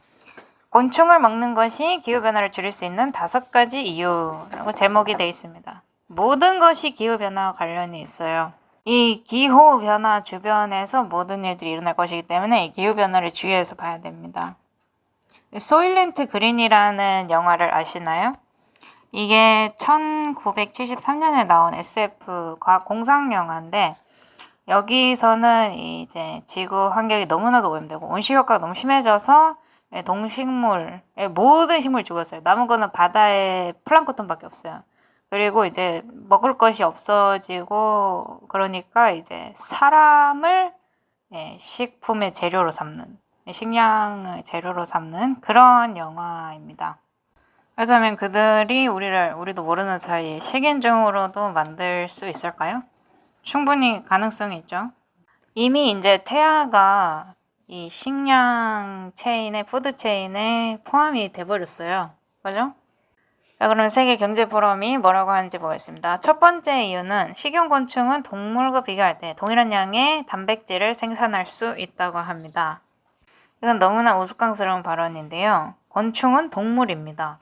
Speaker 1: 곤충을 먹는 것이 기후변화를 줄일 수 있는 5가지 이유라고 제목이 되어 있습니다. 모든 것이 기후변화와 관련이 있어요. 이 기후 변화 주변에서 모든 일들이 일어날 것이기 때문에 이 기후 변화를 주의해서 봐야 됩니다. 소일렌트 그린이라는 영화를 아시나요? 이게 1973년에 나온 SF 과학 공상 영화인데 여기서는 이제 지구 환경이 너무나도 오염되고 온실 효과가 너무 심해져서 동식물, 모든 식물이 죽었어요. 남은 거는 바다에 플랑크톤밖에 없어요. 그리고 이제 먹을 것이 없어지고 그러니까 이제 사람을 식품의 재료로 삼는, 식량의 재료로 삼는 그런 영화입니다. 그렇다면 그들이 우리도 모르는 사이에 식인종으로도 만들 수 있을까요? 충분히 가능성이 있죠. 이미 이제 태아가 이 식량 체인에, 푸드 체인에 포함이 돼버렸어요. 그죠? 자, 그럼 세계 경제 포럼이 뭐라고 하는지 보겠습니다. 첫 번째 이유는 식용곤충은 동물과 비교할 때 동일한 양의 단백질을 생산할 수 있다고 합니다. 이건 너무나 우스꽝스러운 발언인데요. 곤충은 동물입니다.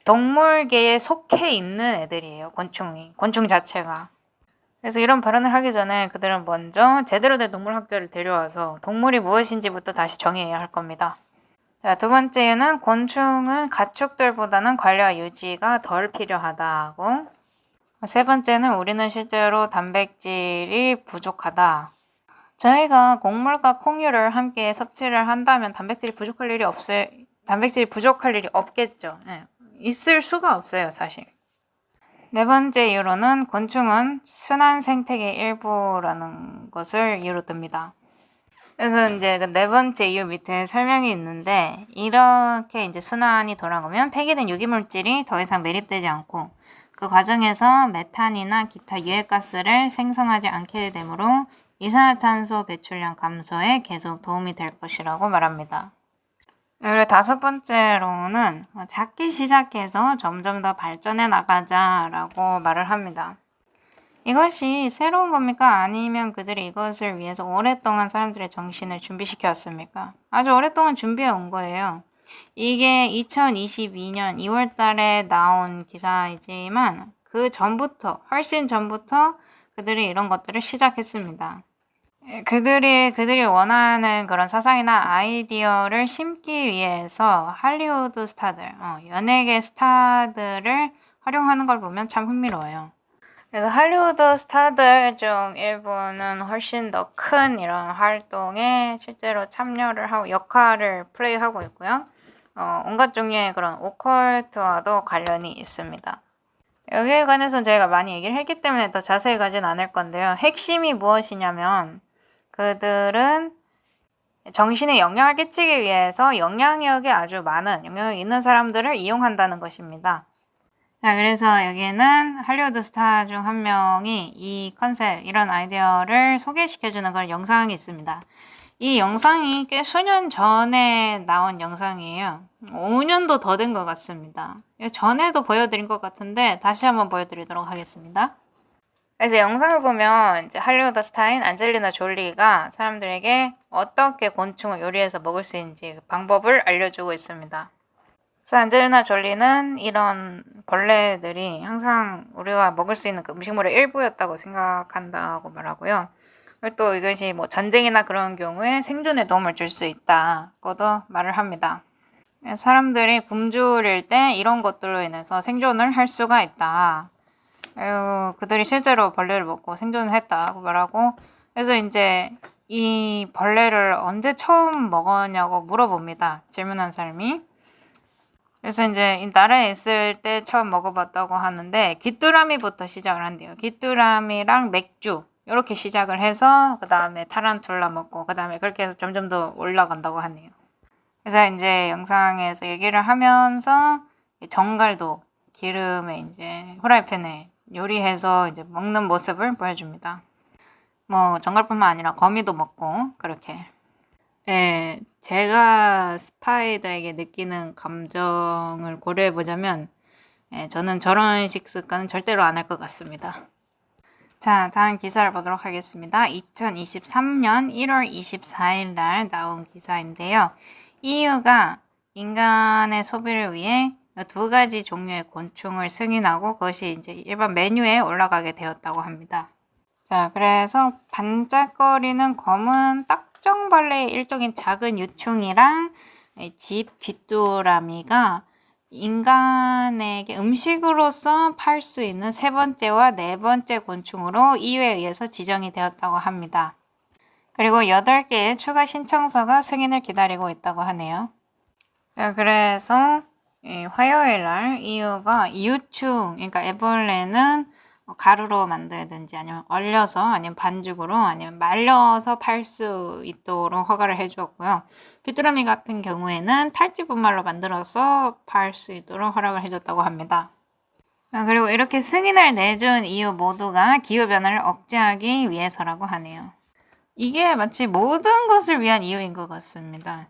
Speaker 1: 동물계에 속해 있는 애들이에요. 곤충 자체가. 그래서 이런 발언을 하기 전에 그들은 먼저 제대로 된 동물학자를 데려와서 동물이 무엇인지부터 다시 정의해야 할 겁니다. 자, 두 번째 이유는 곤충은 가축들보다는 관리와 유지가 덜 필요하다고. 세 번째는 우리는 실제로 단백질이 부족하다. 저희가 곡물과 콩류를 함께 섭취를 한다면 단백질이 부족할 일이 없겠죠. 네. 있을 수가 없어요, 사실. 네 번째 이유로는 곤충은 순환 생태계 일부라는 것을 이유로 듭니다. 그래서 이제 그 네 번째 이유 밑에 설명이 있는데 이렇게 이제 순환이 돌아가면 폐기된 유기물질이 더 이상 매립되지 않고 그 과정에서 메탄이나 기타 유해가스를 생성하지 않게 되므로 이산화탄소 배출량 감소에 계속 도움이 될 것이라고 말합니다. 그리고 다섯 번째로는 작게 시작해서 점점 더 발전해 나가자라고 말을 합니다. 이것이 새로운 겁니까? 아니면 그들이 이것을 위해서 오랫동안 사람들의 정신을 준비시켜 왔습니까? 아주 오랫동안 준비해 온 거예요. 이게 2022년 2월 달에 나온 기사이지만 훨씬 전부터 그들이 이런 것들을 시작했습니다. 그들이 원하는 그런 사상이나 아이디어를 심기 위해서 할리우드 스타들, 연예계 스타들을 활용하는 걸 보면 참 흥미로워요. 그래서 할리우드 스타들 중 일부는 훨씬 더 큰 이런 활동에 실제로 참여를 하고 역할을 플레이하고 있고요. 온갖 종류의 그런 오컬트와도 관련이 있습니다. 여기에 관해서는 저희가 많이 얘기를 했기 때문에 더 자세히 가진 않을 건데요. 핵심이 무엇이냐면 그들은 정신에 영향을 끼치기 위해서 영향력이 아주 많은, 영향력 있는 사람들을 이용한다는 것입니다. 자, 그래서 여기에는 할리우드 스타 중 한 명이 이 컨셉, 이런 아이디어를 소개시켜주는 그런 영상이 있습니다. 이 영상이 꽤 수년 전에 나온 영상이에요. 5년도 더 된 것 같습니다. 전에도 보여드린 것 같은데 다시 한번 보여드리도록 하겠습니다. 그래서 영상을 보면 이제 할리우드 스타인 안젤리나 졸리가 사람들에게 어떻게 곤충을 요리해서 먹을 수 있는지 그 방법을 알려주고 있습니다. 그래서 안젤리나 졸리는 이런 벌레들이 항상 우리가 먹을 수 있는 그 음식물의 일부였다고 생각한다고 말하고요. 또 이것이 뭐 전쟁이나 그런 경우에 생존에 도움을 줄 수 있다고도 말을 합니다. 사람들이 굶주릴 때 이런 것들로 인해서 생존을 할 수가 있다. 그들이 실제로 벌레를 먹고 생존을 했다고 말하고, 그래서 이제 이 벌레를 언제 처음 먹었냐고 물어봅니다. 질문한 사람이. 그래서 이제 이 나라에 있을 때 처음 먹어봤다고 하는데 귀뚜라미부터 시작을 한대요. 귀뚜라미랑 맥주 이렇게 시작을 해서 그 다음에 타란툴라 먹고 그 다음에 그렇게 해서 점점 더 올라간다고 하네요. 그래서 이제 영상에서 얘기를 하면서 정갈도 기름에 이제 후라이팬에 요리해서 이제 먹는 모습을 보여줍니다. 뭐 정갈뿐만 아니라 거미도 먹고 그렇게. 네, 제가 스파이더에게 느끼는 감정을 고려해 보자면 저는 저런 식습관은 절대로 안 할 것 같습니다. 자, 다음 기사를 보도록 하겠습니다. 2023년 1월 24일 날 나온 기사인데요. EU가 인간의 소비를 위해 두 가지 종류의 곤충을 승인하고 그것이 이제 일반 메뉴에 올라가게 되었다고 합니다. 자, 그래서 반짝거리는 검은 딱정벌레의 일종인 작은 유충이랑 집 귀뚜라미가 인간에게 음식으로서 팔 수 있는 세 번째와 네 번째 곤충으로 이유에 의해서 지정이 되었다고 합니다. 그리고 8개의 추가 신청서가 승인을 기다리고 있다고 하네요. 자, 그래서 화요일 날 이유가 유충, 그러니까 애벌레는 가루로 만들든지 아니면 얼려서 아니면 반죽으로 아니면 말려서 팔 수 있도록 허가를 해주었고요. 귀뚜라미 같은 경우에는 탈지 분말로 만들어서 팔 수 있도록 허락을 해줬다고 합니다. 그리고 이렇게 승인을 내준 이유 모두가 기후변화를 억제하기 위해서라고 하네요. 이게 마치 모든 것을 위한 이유인 것 같습니다.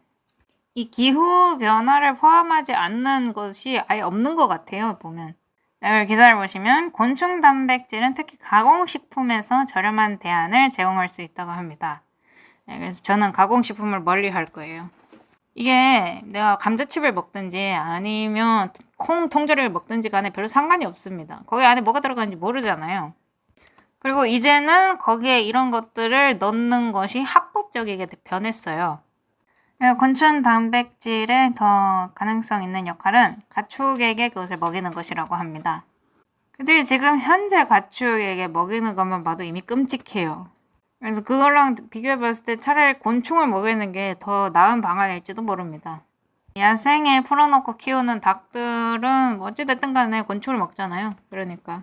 Speaker 1: 이 기후변화를 포함하지 않는 것이 아예 없는 것 같아요, 보면. 기사를 보시면 곤충 단백질은 특히 가공식품에서 저렴한 대안을 제공할 수 있다고 합니다. 그래서 저는 가공식품을 멀리 할 거예요. 이게 내가 감자칩을 먹든지 아니면 콩 통조림을 먹든지 간에 별로 상관이 없습니다. 거기 안에 뭐가 들어가는지 모르잖아요. 그리고 이제는 거기에 이런 것들을 넣는 것이 합법적이게 변했어요. 곤충 단백질의 더 가능성 있는 역할은 가축에게 그것을 먹이는 것이라고 합니다. 그들이 지금 현재 가축에게 먹이는 것만 봐도 이미 끔찍해요. 그래서 그거랑 비교해 봤을 때 차라리 곤충을 먹이는 게 더 나은 방안일지도 모릅니다. 야생에 풀어놓고 키우는 닭들은 어찌됐든 간에 곤충을 먹잖아요. 그러니까.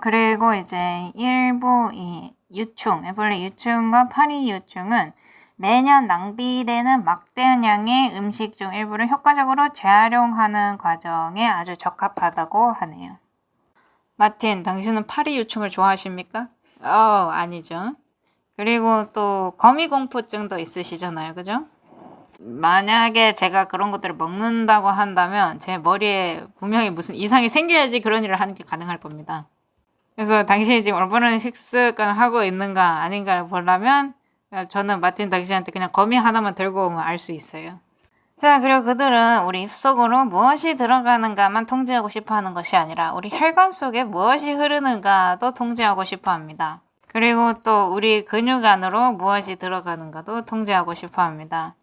Speaker 1: 그리고 이제 일부 이 유충, 애벌레 유충과 파리 유충은 매년 낭비되는 막대한 양의 음식 중 일부를 효과적으로 재활용하는 과정에 아주 적합하다고 하네요. 마틴, 당신은 파리 유충을 좋아하십니까? 아니죠. 그리고 또 거미공포증도 있으시잖아요. 그죠? 만약에 제가 그런 것들을 먹는다고 한다면 제 머리에 분명히 무슨 이상이 생겨야지 그런 일을 하는 게 가능할 겁니다. 그래서 당신이 지금 올바른 식습관을 하고 있는가 아닌가를 보려면 저는 마틴 당신한테 그냥 거미 하나만 들고 오면 알 수 있어요. 자, 그리고 그들은 우리 입속으로 무엇이 들어가는가만 통제하고 싶어 하는 것이 아니라 우리 혈관 속에 무엇이 흐르는가도 통제하고 싶어 합니다. 그리고 또 우리 근육 안으로 무엇이 들어가는가도 통제하고 싶어 합니다.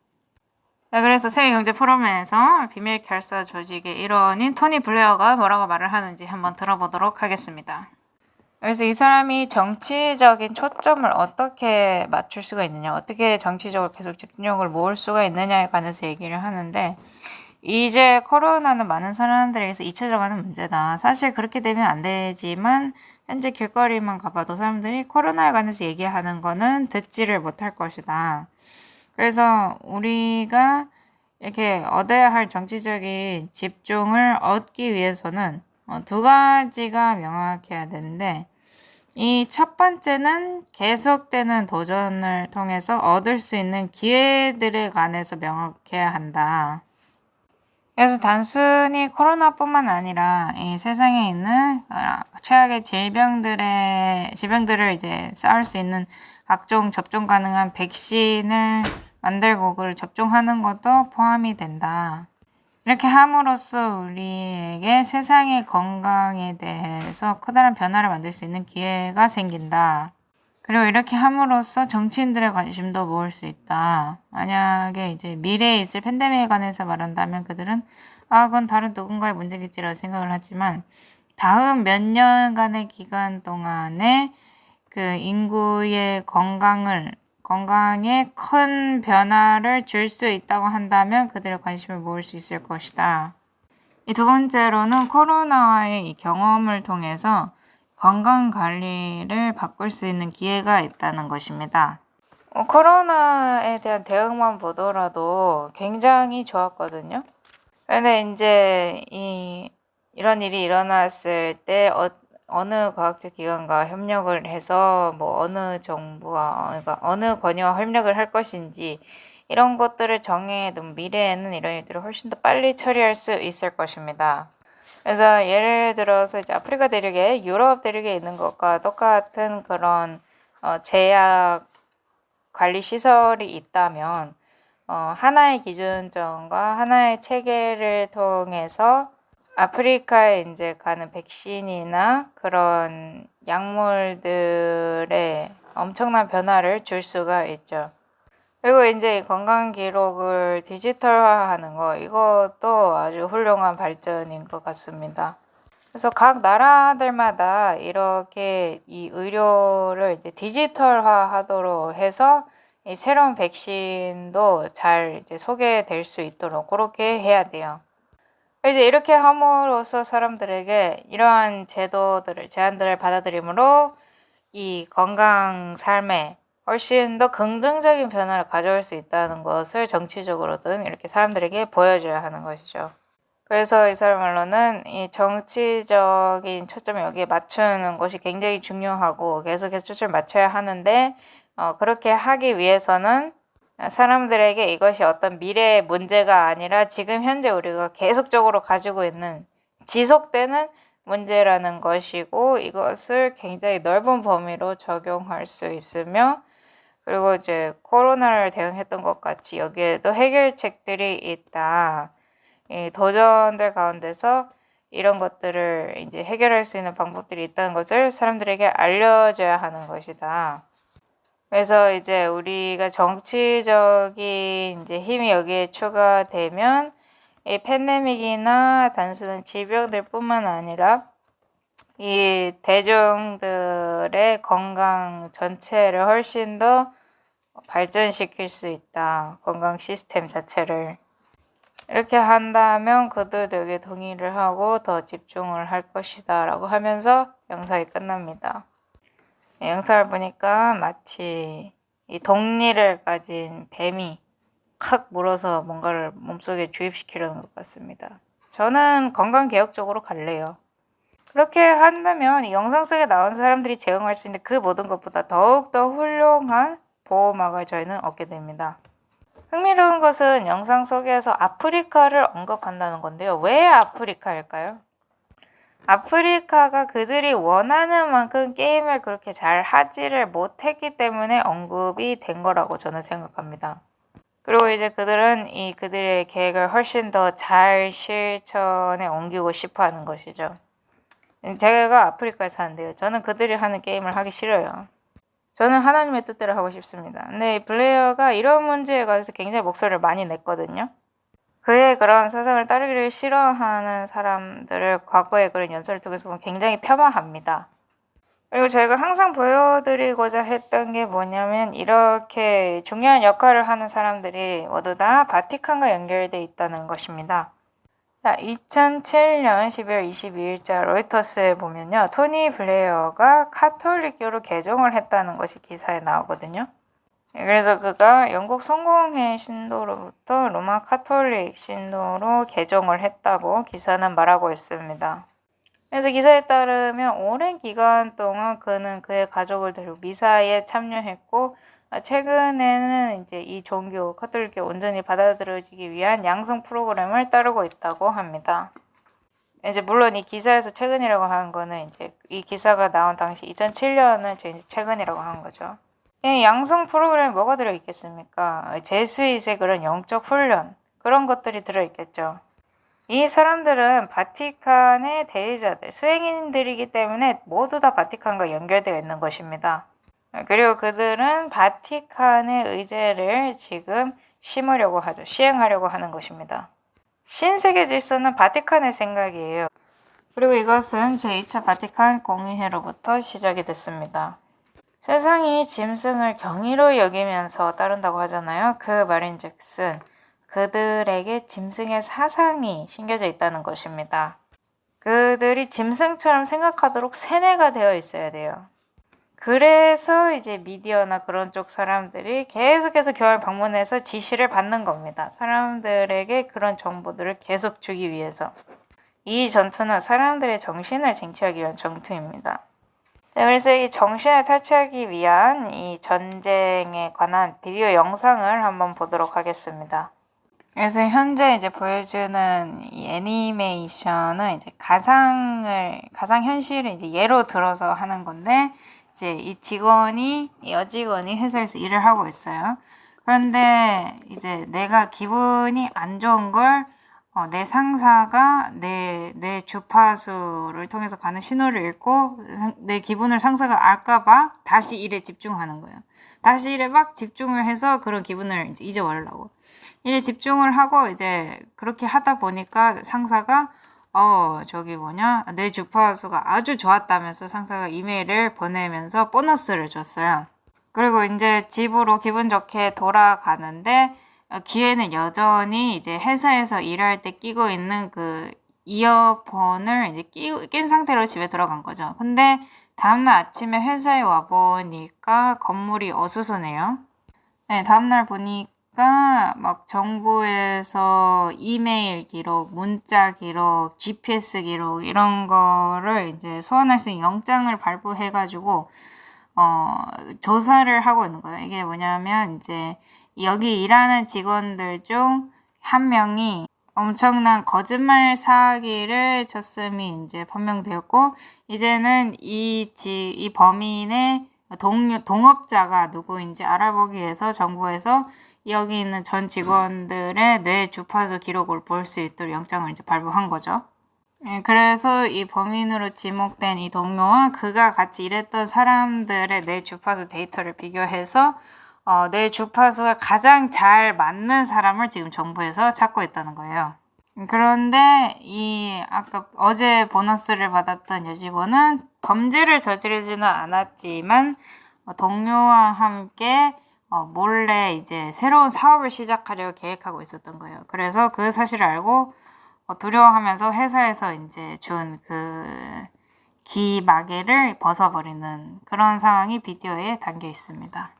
Speaker 1: 자, 그래서 세계경제 포럼에서 비밀 결사 조직의 일원인 토니 블레어가 뭐라고 말을 하는지 한번 들어보도록 하겠습니다. 그래서 이 사람이 정치적인 초점을 어떻게 맞출 수가 있느냐, 어떻게 정치적으로 계속 집중력을 모을 수가 있느냐에 관해서 얘기를 하는데, 이제 코로나는 많은 사람들에게서 잊혀져가는 문제다. 사실 그렇게 되면 안 되지만 현재 길거리만 가봐도 사람들이 코로나에 관해서 얘기하는 거는 듣지를 못할 것이다. 그래서 우리가 이렇게 얻어야 할 정치적인 집중을 얻기 위해서는 두 가지가 명확해야 되는데, 이 첫 번째는 계속되는 도전을 통해서 얻을 수 있는 기회들에 관해서 명확해야 한다. 그래서 단순히 코로나뿐만 아니라 이 세상에 있는 최악의 질병들을 이제 쌓을 수 있는 각종 접종 가능한 백신을 만들고 그걸 접종하는 것도 포함이 된다. 이렇게 함으로써 우리에게 세상의 건강에 대해서 커다란 변화를 만들 수 있는 기회가 생긴다. 그리고 이렇게 함으로써 정치인들의 관심도 모을 수 있다. 만약에 이제 미래에 있을 팬데믹에 관해서 말한다면 그들은 그건 다른 누군가의 문제겠지라고 생각을 하지만 다음 몇 년간의 기간 동안에 그 인구의 건강에 큰 변화를 줄 수 있다고 한다면 그들의 관심을 모을 수 있을 것이다. 이 두 번째로는 코로나와의 이 경험을 통해서 건강관리를 바꿀 수 있는 기회가 있다는 것입니다. 코로나에 대한 대응만 보더라도 굉장히 좋았거든요. 근데 이제 이런 일이 일어났을 때 어느 과학적 기관과 협력을 해서 뭐 어느 정부와 그러니까 어느 권위와 협력을 할 것인지 이런 것들을 정해둔 미래에는 이런 일들을 훨씬 더 빨리 처리할 수 있을 것입니다. 그래서 예를 들어서 이제 아프리카 대륙에 유럽 대륙에 있는 것과 똑같은 그런 제약 관리 시설이 있다면 하나의 기준점과 하나의 체계를 통해서 아프리카에 이제 가는 백신이나 그런 약물들에 엄청난 변화를 줄 수가 있죠. 그리고 이제 이 건강 기록을 디지털화하는 거, 이것도 아주 훌륭한 발전인 것 같습니다. 그래서 각 나라들마다 이렇게 이 의료를 이제 디지털화하도록 해서 이 새로운 백신도 잘 이제 소개될 수 있도록 그렇게 해야 돼요. 이제 이렇게 함으로써 사람들에게 이러한 제안들을 받아들임으로 이 건강 삶에 훨씬 더 긍정적인 변화를 가져올 수 있다는 것을 정치적으로든 이렇게 사람들에게 보여줘야 하는 것이죠. 그래서 이 사람 말로는 이 정치적인 초점을 여기에 맞추는 것이 굉장히 중요하고 계속해서 초점을 맞춰야 하는데 그렇게 하기 위해서는 사람들에게 이것이 어떤 미래의 문제가 아니라 지금 현재 우리가 계속적으로 가지고 있는 지속되는 문제라는 것이고 이것을 굉장히 넓은 범위로 적용할 수 있으며 그리고 이제 코로나를 대응했던 것 같이 여기에도 해결책들이 있다. 이 도전들 가운데서 이런 것들을 이제 해결할 수 있는 방법들이 있다는 것을 사람들에게 알려줘야 하는 것이다. 그래서 이제 우리가 정치적인 이제 힘이 여기에 추가되면 이 팬데믹이나 단순한 질병들뿐만 아니라 이 대중들의 건강 전체를 훨씬 더 발전시킬 수 있다. 건강 시스템 자체를. 이렇게 한다면 그들도 여기에 동의를 하고 더 집중을 할 것이다 라고 하면서 영상이 끝납니다. 영상을 보니까 마치 이 독리를 가진 뱀이 칵 물어서 뭔가를 몸속에 주입시키려는 것 같습니다. 저는 건강개혁 쪽으로 갈래요. 그렇게 한다면 이 영상 속에 나온 사람들이 제공할 수 있는 그 모든 것보다 더욱더 훌륭한 보호막을 저희는 얻게 됩니다. 흥미로운 것은 영상 속에서 아프리카를 언급한다는 건데요. 왜 아프리카일까요? 아프리카가 그들이 원하는 만큼 게임을 그렇게 잘 하지를 못했기 때문에 언급이 된 거라고 저는 생각합니다. 그리고 이제 그들은 그들의 계획을 훨씬 더 잘 실천에 옮기고 싶어 하는 것이죠. 제가 아프리카에 사는데요. 저는 그들이 하는 게임을 하기 싫어요. 저는 하나님의 뜻대로 하고 싶습니다. 근데 블레어가 이런 문제에 관해서 굉장히 목소리를 많이 냈거든요. 그의 그런 사상을 따르기를 싫어하는 사람들을 과거의 그런 연설을 통해서 보면 굉장히 폄하합니다. 그리고 저희가 항상 보여드리고자 했던 게 뭐냐면 이렇게 중요한 역할을 하는 사람들이 모두 다 바티칸과 연결되어 있다는 것입니다. 자, 2007년 12월 22일자 로이터스에 보면요. 토니 블레어가 카톨릭교로 개종을 했다는 것이 기사에 나오거든요. 그래서 그가 영국 성공회 신도로부터 로마 카톨릭 신도로 개종을 했다고 기사는 말하고 있습니다. 그래서 기사에 따르면 오랜 기간 동안 그는 그의 가족을 데리고 미사에 참여했고 최근에는 이제 이 종교 카톨릭교 온전히 받아들여지기 위한 양성 프로그램을 따르고 있다고 합니다. 이제 물론 이 기사에서 최근이라고 하는 거는 이제 이 기사가 나온 당시 2007년을 이제 최근이라고 하는 거죠. 이 양성 프로그램에 뭐가 들어있겠습니까? 제수잇의 그런 영적 훈련 그런 것들이 들어있겠죠. 이 사람들은 바티칸의 대리자들, 수행인들이기 때문에 모두 다 바티칸과 연결되어 있는 것입니다. 그리고 그들은 바티칸의 의제를 지금 심으려고 하죠. 시행하려고 하는 것입니다. 신세계 질서는 바티칸의 생각이에요. 그리고 이것은 제2차 바티칸 공의회로부터 시작이 됐습니다. 세상이 짐승을 경이로 여기면서 따른다고 하잖아요. 그 말인즉슨 그들에게 짐승의 사상이 심겨져 있다는 것입니다. 그들이 짐승처럼 생각하도록 세뇌가 되어 있어야 돼요. 그래서 이제 미디어나 그런 쪽 사람들이 계속해서 교회를 방문해서 지시를 받는 겁니다. 사람들에게 그런 정보들을 계속 주기 위해서. 이 전투는 사람들의 정신을 쟁취하기 위한 전투입니다. 그래서 이 정신을 탈취하기 위한 이 전쟁에 관한 비디오 영상을 한번 보도록 하겠습니다. 그래서 현재 이제 보여주는 이 애니메이션은 이제 가상현실을 이제 예로 들어서 하는 건데, 이제 이 여직원이 회사에서 일을 하고 있어요. 그런데 이제 내가 기분이 안 좋은 걸 내 상사가 내 주파수를 통해서 가는 신호를 읽고 내 기분을 상사가 알까봐 다시 일에 집중하는 거예요. 다시 일에 막 집중을 해서 그런 기분을 이제 잊어버리려고. 일에 집중을 하고 이제 그렇게 하다 보니까 상사가 내 주파수가 아주 좋았다면서 상사가 이메일을 보내면서 보너스를 줬어요. 그리고 이제 집으로 기분 좋게 돌아가는데 귀에는 여전히 이제 회사에서 일할 때 끼고 있는 그 이어폰을 이제 낀 상태로 집에 들어간 거죠. 근데 다음날 아침에 회사에 와보니까 건물이 어수선해요. 네, 다음날 보니까 막 정부에서 이메일 기록, 문자 기록, GPS 기록 이런 거를 이제 소환할 수 있는 영장을 발부해가지고 조사를 하고 있는 거예요. 이게 뭐냐면 이제 여기 일하는 직원들 중 한 명이 엄청난 거짓말 사기를 쳤음이 이제 판명되었고, 이제는 이 범인의 동업자가 누구인지 알아보기 위해서 정부에서 여기 있는 전 직원들의 뇌 주파수 기록을 볼 수 있도록 영장을 이제 발부한 거죠. 그래서 이 범인으로 지목된 이 동료와 그가 같이 일했던 사람들의 뇌 주파수 데이터를 비교해서 뇌 주파수가 가장 잘 맞는 사람을 지금 정부에서 찾고 있다는 거예요. 그런데 아까 어제 보너스를 받았던 여직원은 범죄를 저지르지는 않았지만 동료와 함께 몰래 이제 새로운 사업을 시작하려고 계획하고 있었던 거예요. 그래서 그 사실을 알고 두려워하면서 회사에서 이제 준 그 귀마개를 벗어버리는 그런 상황이 비디오에 담겨 있습니다.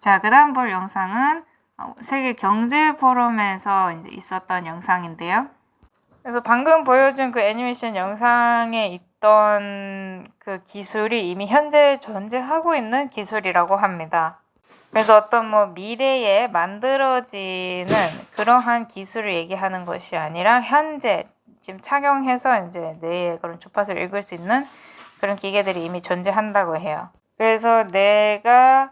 Speaker 1: 자, 그 다음 볼 영상은 세계 경제 포럼에서 이제 있었던 영상인데요. 그래서 방금 보여준 그 애니메이션 영상에 있던 그 기술이 이미 현재 존재하고 있는 기술이라고 합니다. 그래서 어떤 미래에 만들어지는 그러한 기술을 얘기하는 것이 아니라 현재 지금 착용해서 이제 뇌의 그런 주파수를 읽을 수 있는 그런 기계들이 이미 존재한다고 해요. 그래서 내가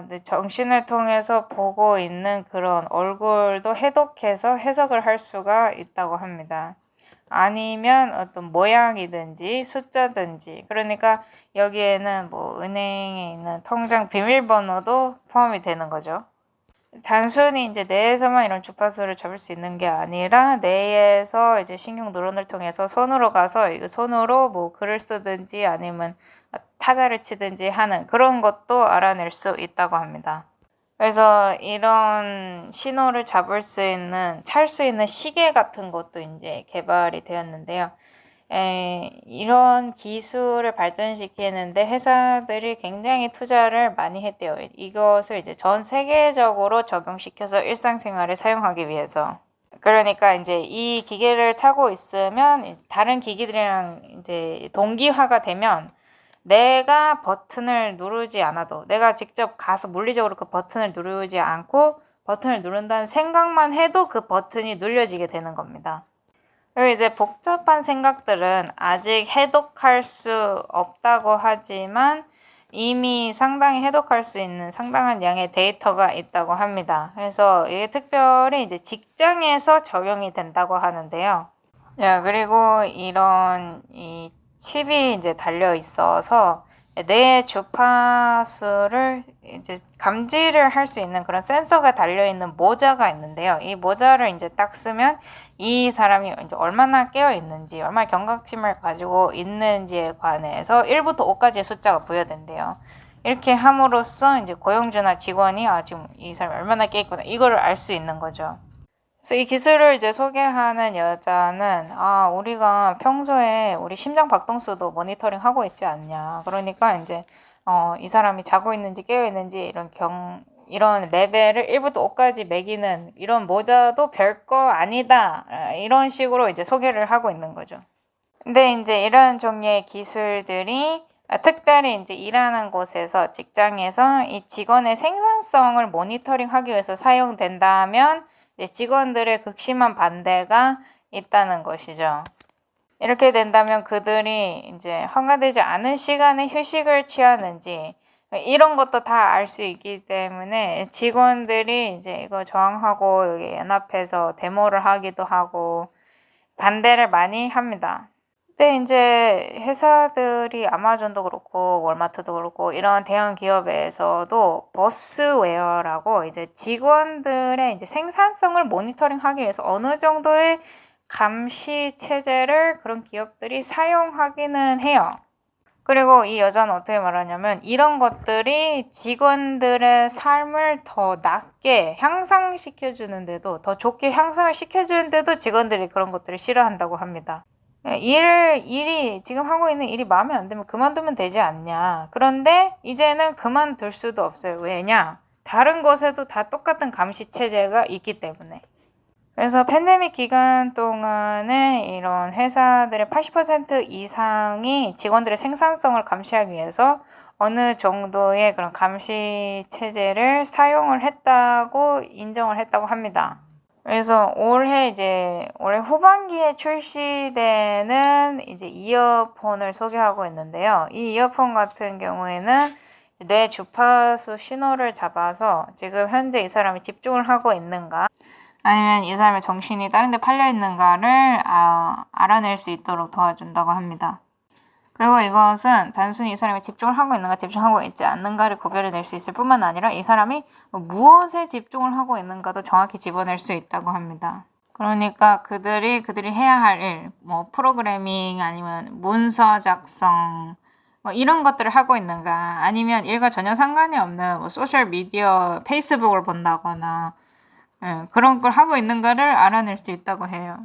Speaker 1: 내 정신을 통해서 보고 있는 그런 얼굴도 해독해서 해석을 할 수가 있다고 합니다. 아니면 어떤 모양이든지 숫자든지, 그러니까 여기에는 은행에 있는 통장 비밀번호도 포함이 되는 거죠. 단순히 이제 뇌에서만 이런 주파수를 잡을 수 있는 게 아니라 뇌에서 이제 신경 뉴런을 통해서 손으로 가서 이 손으로 글을 쓰든지 아니면 타자를 치든지 하는 그런 것도 알아낼 수 있다고 합니다. 그래서 이런 신호를 잡을 수 있는, 찰 수 있는 시계 같은 것도 이제 개발이 되었는데요. 이런 기술을 발전시키는데 회사들이 굉장히 투자를 많이 했대요. 이것을 이제 전 세계적으로 적용시켜서 일상생활에 사용하기 위해서. 그러니까 이제 이 기계를 차고 있으면 다른 기기들이랑 이제 동기화가 되면 내가 버튼을 누르지 않아도, 내가 직접 가서 물리적으로 그 버튼을 누르지 않고 버튼을 누른다는 생각만 해도 그 버튼이 눌려지게 되는 겁니다. 그리고 이제 복잡한 생각들은 아직 해독할 수 없다고 하지만 이미 상당히 해독할 수 있는 상당한 양의 데이터가 있다고 합니다. 그래서 이게 특별히 이제 직장에서 적용이 된다고 하는데요. 야, 그리고 이런 이 칩이 이제 달려 있어서 뇌 주파수를 이제 감지를 할 수 있는 그런 센서가 달려 있는 모자가 있는데요. 이 모자를 이제 딱 쓰면 이 사람이 이제 얼마나 깨어 있는지, 얼마나 경각심을 가지고 있는지에 관해서 1부터 5까지의 숫자가 부여된대요. 이렇게 함으로써 이제 고용주나 직원이 지금 이 사람이 얼마나 깨 있구나 이거를 알 수 있는 거죠. 그래서 이 기술을 이제 소개하는 여자는 우리가 평소에 우리 심장 박동수도 모니터링 하고 있지 않냐. 그러니까 이제 이 사람이 자고 있는지 깨어 있는지 이런 레벨을 1부터 5까지 매기는 이런 모자도 별거 아니다. 이런 식으로 이제 소개를 하고 있는 거죠. 근데 이제 이런 종류의 기술들이 특별히 이제 일하는 곳에서, 직장에서 이 직원의 생산성을 모니터링하기 위해서 사용된다면 직원들의 극심한 반대가 있다는 것이죠. 이렇게 된다면 그들이 이제 허가되지 않은 시간에 휴식을 취하는지, 이런 것도 다 알 수 있기 때문에 직원들이 이제 이거 저항하고 여기 연합해서 데모를 하기도 하고 반대를 많이 합니다. 근데 이제 회사들이 아마존도 그렇고 월마트도 그렇고 이런 대형 기업에서도 버스웨어라고 이제 직원들의 이제 생산성을 모니터링하기 위해서 어느 정도의 감시 체제를 그런 기업들이 사용하기는 해요. 그리고 이 여자는 어떻게 말하냐면 이런 것들이 직원들의 삶을 더 낮게 향상시켜주는데도 더 좋게 향상을 시켜주는데도 직원들이 그런 것들을 싫어한다고 합니다. 일이 지금 하고 있는 일이 마음에 안 들면 그만두면 되지 않냐. 그런데 이제는 그만둘 수도 없어요. 왜냐? 다른 곳에도 다 똑같은 감시 체제가 있기 때문에. 그래서 팬데믹 기간 동안에 이런 회사들의 80% 이상이 직원들의 생산성을 감시하기 위해서 어느 정도의 그런 감시 체제를 사용을 했다고 인정을 했다고 합니다. 그래서 올해 후반기에 출시되는 이제 이어폰을 소개하고 있는데요. 이 이어폰 같은 경우에는 뇌 주파수 신호를 잡아서 지금 현재 이 사람이 집중을 하고 있는가 아니면 이 사람의 정신이 다른 데 팔려 있는가를 알아낼 수 있도록 도와준다고 합니다. 그리고 이것은 단순히 이 사람이 집중을 하고 있는가 집중하고 있지 않는가를 구별해낼 수 있을 뿐만 아니라 이 사람이 무엇에 집중을 하고 있는가도 정확히 집어낼 수 있다고 합니다. 그러니까 그들이 해야 할 일, 뭐 프로그래밍 아니면 문서 작성 뭐 이런 것들을 하고 있는가 아니면 일과 전혀 상관이 없는 뭐 소셜 미디어 페이스북을 본다거나 그런 걸 하고 있는가를 알아낼 수 있다고 해요.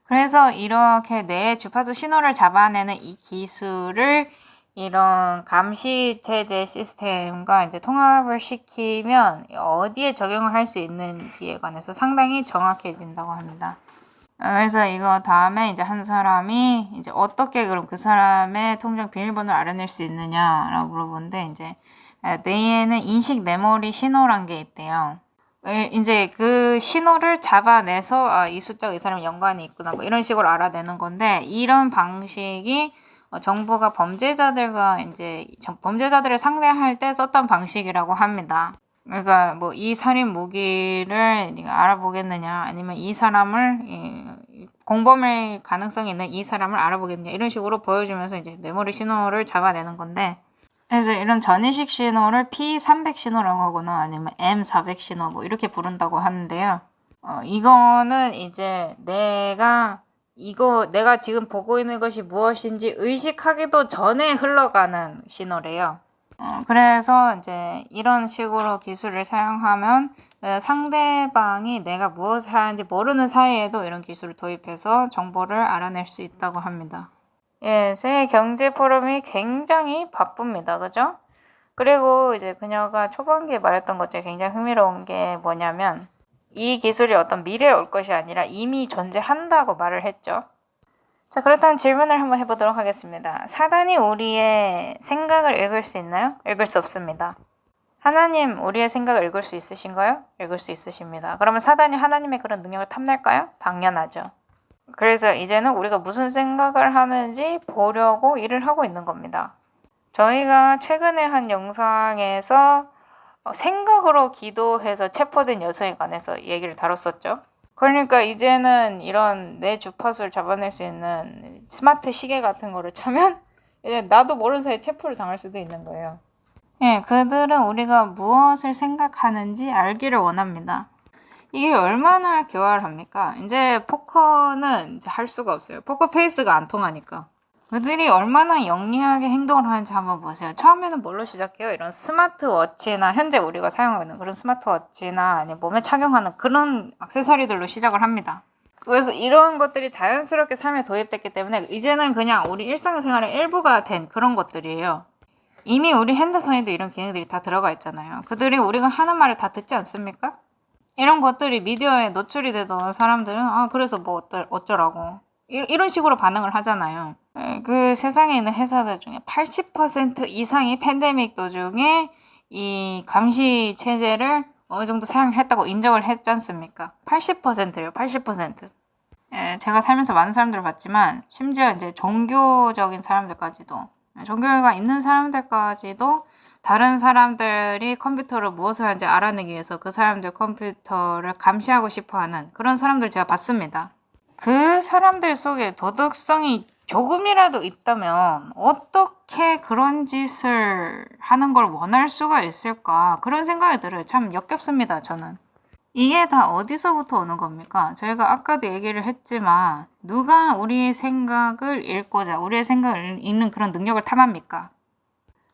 Speaker 1: 그래서 이렇게 뇌 주파수 신호를 잡아내는 이 기술을 이런 감시 체제 시스템과 이제 통합을 시키면 어디에 적용을 할 수 있는지에 관해서 상당히 정확해진다고 합니다. 그래서 이거 다음에 이제 한 사람이 이제 어떻게 그럼 그 사람의 통장 비밀번호를 알아낼 수 있느냐라고 물어보는데 이제 뇌에는 인식 메모리 신호란 게 있대요. 이제 그 신호를 잡아내서 이 숫자가 이 사람이 연관이 있구나 뭐 이런 식으로 알아내는 건데 이런 방식이 정부가 범죄자들을 상대할 때 썼던 방식이라고 합니다. 그러니까 뭐 이 살인 무기를 네가 알아보겠느냐 아니면 이 사람을 공범일 가능성이 있는 이 사람을 알아보겠느냐 이런 식으로 보여주면서 이제 메모리 신호를 잡아내는 건데 그래서 이런 전이식 신호를 P300 신호라고 하거나 아니면 M400 신호 뭐 이렇게 부른다고 하는데요. 이거는 이제 내가 지금 보고 있는 것이 무엇인지 의식하기도 전에 흘러가는 신호래요. 그래서 이제 이런 식으로 기술을 사용하면 상대방이 내가 무엇을 하는지 모르는 사이에도 이런 기술을 도입해서 정보를 알아낼 수 있다고 합니다. 예, 세계 경제 포럼이 굉장히 바쁩니다. 그죠? 그리고 이제 그녀가 초반기에 말했던 것 중에 굉장히 흥미로운 게 뭐냐면 이 기술이 어떤 미래에 올 것이 아니라 이미 존재한다고 말을 했죠. 자, 그렇다면 질문을 한번 해보도록 하겠습니다. 사단이 우리의 생각을 읽을 수 있나요? 읽을 수 없습니다. 하나님 우리의 생각을 읽을 수 있으신가요? 읽을 수 있으십니다. 그러면 사단이 하나님의 그런 능력을 탐낼까요? 당연하죠. 그래서 이제는 우리가 무슨 생각을 하는지 보려고 일을 하고 있는 겁니다. 저희가 최근에 한 영상에서 생각으로 기도해서 체포된 여성에 관해서 얘기를 다뤘었죠. 그러니까 이제는 이런 내 주파수를 잡아낼 수 있는 스마트 시계 같은 거를 차면 이제 나도 모르는 사이에 체포를 당할 수도 있는 거예요. 예, 그들은 우리가 무엇을 생각하는지 알기를 원합니다. 이게 얼마나 교활합니까? 이제 포커는 이제 할 수가 없어요. 포커 페이스가 안 통하니까. 그들이 얼마나 영리하게 행동을 하는지 한번 보세요. 처음에는 뭘로 시작해요? 이런 스마트워치나 현재 우리가 사용하고 있는 그런 스마트워치나 아니면 몸에 착용하는 그런 액세서리들로 시작을 합니다. 그래서 이런 것들이 자연스럽게 삶에 도입됐기 때문에 이제는 그냥 우리 일상생활의 일부가 된 그런 것들이에요. 이미 우리 핸드폰에도 이런 기능들이 다 들어가 있잖아요. 그들이 우리가 하는 말을 다 듣지 않습니까? 이런 것들이 미디어에 노출이 되던 사람들은 그래서 뭐 어쩌라고 이런 식으로 반응을 하잖아요. 그 세상에 있는 회사들 중에 80% 이상이 팬데믹 도중에 이 감시 체제를 어느 정도 사용을 했다고 인정을 했지 않습니까? 80%요, 80%. 제가 살면서 많은 사람들을 봤지만 심지어 이제 종교적인 사람들까지도 종교가 있는 사람들까지도 다른 사람들이 컴퓨터를 무엇을 하는지 알아내기 위해서 그 사람들 컴퓨터를 감시하고 싶어하는 그런 사람들 제가 봤습니다. 그 사람들 속에 도덕성이 조금이라도 있다면 어떻게 그런 짓을 하는 걸 원할 수가 있을까? 그런 생각이 들어요. 참 역겹습니다, 저는. 이게 다 어디서부터 오는 겁니까? 저희가 아까도 얘기를 했지만 누가 우리의 생각을 읽고자 우리의 생각을 읽는 그런 능력을 탐합니까?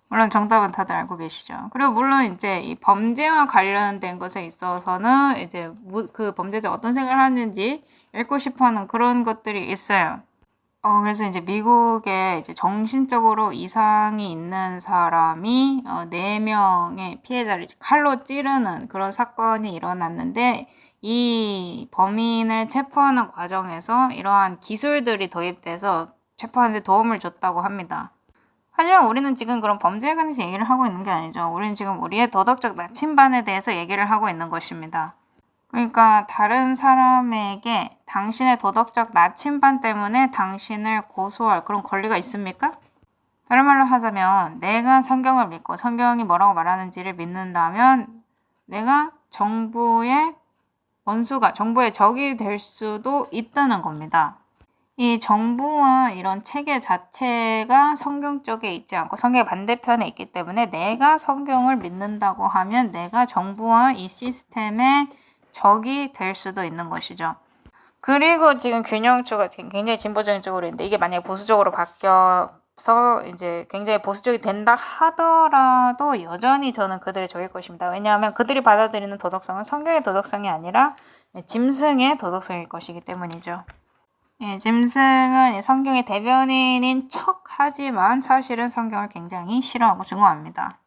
Speaker 1: 물론 정답은 다들 알고 계시죠. 그리고 물론 이제 이 범죄와 관련된 것에 있어서는 이제 그 범죄자 어떤 생각을 하는지 읽고 싶어하는 그런 것들이 있어요. 그래서 이제 미국에 이제 정신적으로 이상이 있는 사람이 4명의 피해자를 이제 칼로 찌르는 그런 사건이 일어났는데 이 범인을 체포하는 과정에서 이러한 기술들이 도입돼서 체포하는 데 도움을 줬다고 합니다. 하지만 우리는 지금 그런 범죄에 관해서 얘기를 하고 있는 게 아니죠. 우리는 지금 우리의 도덕적 나침반에 대해서 얘기를 하고 있는 것입니다. 그러니까 다른 사람에게 당신의 도덕적 나침반 때문에 당신을 고소할 그런 권리가 있습니까? 다른 말로 하자면 내가 성경을 믿고 성경이 뭐라고 말하는지를 믿는다면 내가 정부의 원수가 정부의 적이 될 수도 있다는 겁니다. 이 정부와 이런 체계 자체가 성경 쪽에 있지 않고 성경의 반대편에 있기 때문에 내가 성경을 믿는다고 하면 내가 정부와 이 시스템의 적이 될 수도 있는 것이죠. 그리고 지금 균형추가 굉장히 진보적인 쪽으로 있는데 이게 만약에 보수적으로 바뀌어서 이제 굉장히 보수적이 된다 하더라도 여전히 저는 그들의 적일 것입니다. 왜냐하면 그들이 받아들이는 도덕성은 성경의 도덕성이 아니라 짐승의 도덕성일 것이기 때문이죠. 짐승은 성경의 대변인인 척하지만 사실은 성경을 굉장히 싫어하고 증오합니다.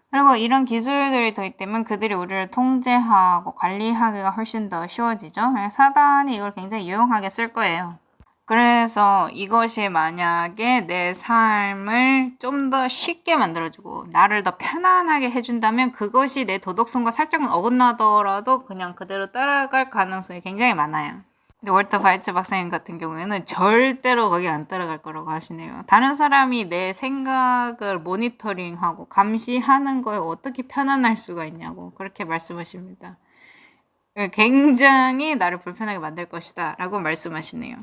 Speaker 1: 그리고 이런 기술들이 도입되면 그들이 우리를 통제하고 관리하기가 훨씬 더 쉬워지죠. 사단이 이걸 굉장히 유용하게 쓸 거예요. 그래서 이것이 만약에 내 삶을 좀 더 쉽게 만들어주고 나를 더 편안하게 해준다면 그것이 내 도덕성과 살짝은 어긋나더라도 그냥 그대로 따라갈 가능성이 굉장히 많아요. 근데 월터 바이츠 박사님 같은 경우에는 절대로 거기 안 따라갈 거라고 하시네요. 다른 사람이 내 생각을 모니터링하고 감시하는 거에 어떻게 편안할 수가 있냐고 그렇게 말씀하십니다. 굉장히 나를 불편하게 만들 것이다 라고 말씀하시네요.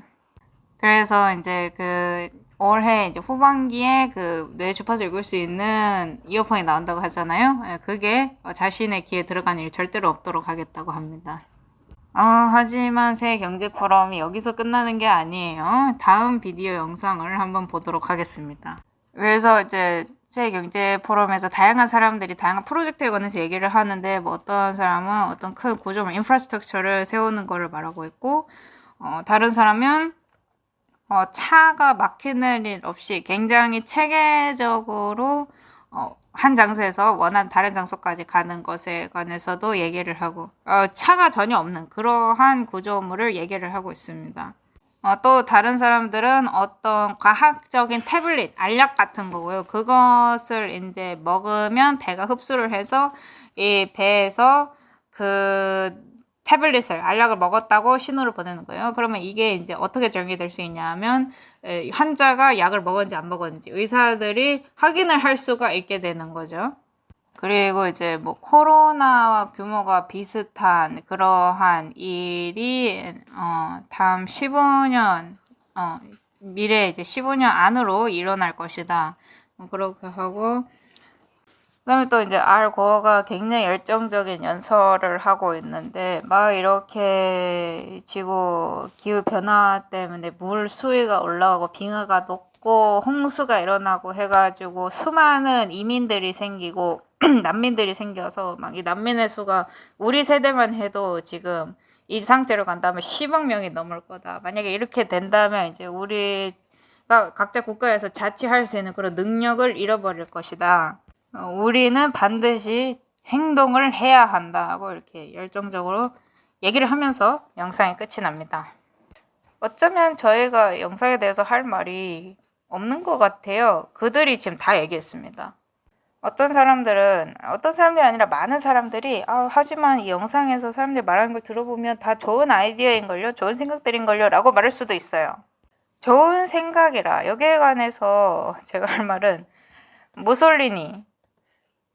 Speaker 1: 그래서 이제 올해 이제 후반기에 뇌 주파수 읽을 수 있는 이어폰이 나온다고 하잖아요. 그게 자신의 귀에 들어간 일이 절대로 없도록 하겠다고 합니다. 하지만 새 경제 포럼이 여기서 끝나는 게 아니에요. 다음 비디오 영상을 한번 보도록 하겠습니다. 그래서 이제 새 경제 포럼에서 다양한 사람들이 다양한 프로젝트에 관해서 얘기를 하는데 뭐 어떤 사람은 어떤 큰 구조물, 인프라스트럭처를 세우는 거를 말하고 있고 다른 사람은 차가 막히는 일 없이 굉장히 체계적으로 한 장소에서 원하는 다른 장소까지 가는 것에 관해서도 얘기를 하고 차가 전혀 없는 그러한 구조물을 얘기를 하고 있습니다. 또 다른 사람들은 어떤 과학적인 태블릿, 알약 같은 거고요. 그것을 이제 먹으면 배가 흡수를 해서 이 배에서 태블릿을 알약을 먹었다고 신호를 보내는 거예요. 그러면 이게 이제 어떻게 전개될 수 있냐면 환자가 약을 먹었는지 안 먹었는지 의사들이 확인을 할 수가 있게 되는 거죠. 그리고 이제 뭐 코로나와 규모가 비슷한 그러한 일이 다음 15년 미래 이제 15년 안으로 일어날 것이다. 그렇게 하고 그다음에 또 이제 알고어가 굉장히 열정적인 연설을 하고 있는데 막 이렇게 지구 기후 변화 때문에 물 수위가 올라가고 빙하가 녹고 홍수가 일어나고 해가지고 수많은 이민들이 생기고 난민들이 생겨서 막 이 난민의 수가 우리 세대만 해도 지금 이 상태로 간다면 10억 명이 넘을 거다. 만약에 이렇게 된다면 이제 우리가 각자 국가에서 자치할 수 있는 그런 능력을 잃어버릴 것이다. 우리는 반드시 행동을 해야 한다고 이렇게 열정적으로 얘기를 하면서 영상이 끝이 납니다. 어쩌면 저희가 영상에 대해서 할 말이 없는 것 같아요. 그들이 지금 다 얘기했습니다. 어떤 사람들이 아니라 많은 사람들이 하지만 이 영상에서 사람들이 말하는 걸 들어보면 다 좋은 아이디어인걸요, 좋은 생각들인걸요 라고 말할 수도 있어요. 좋은 생각이라 여기에 관해서 제가 할 말은 무솔리니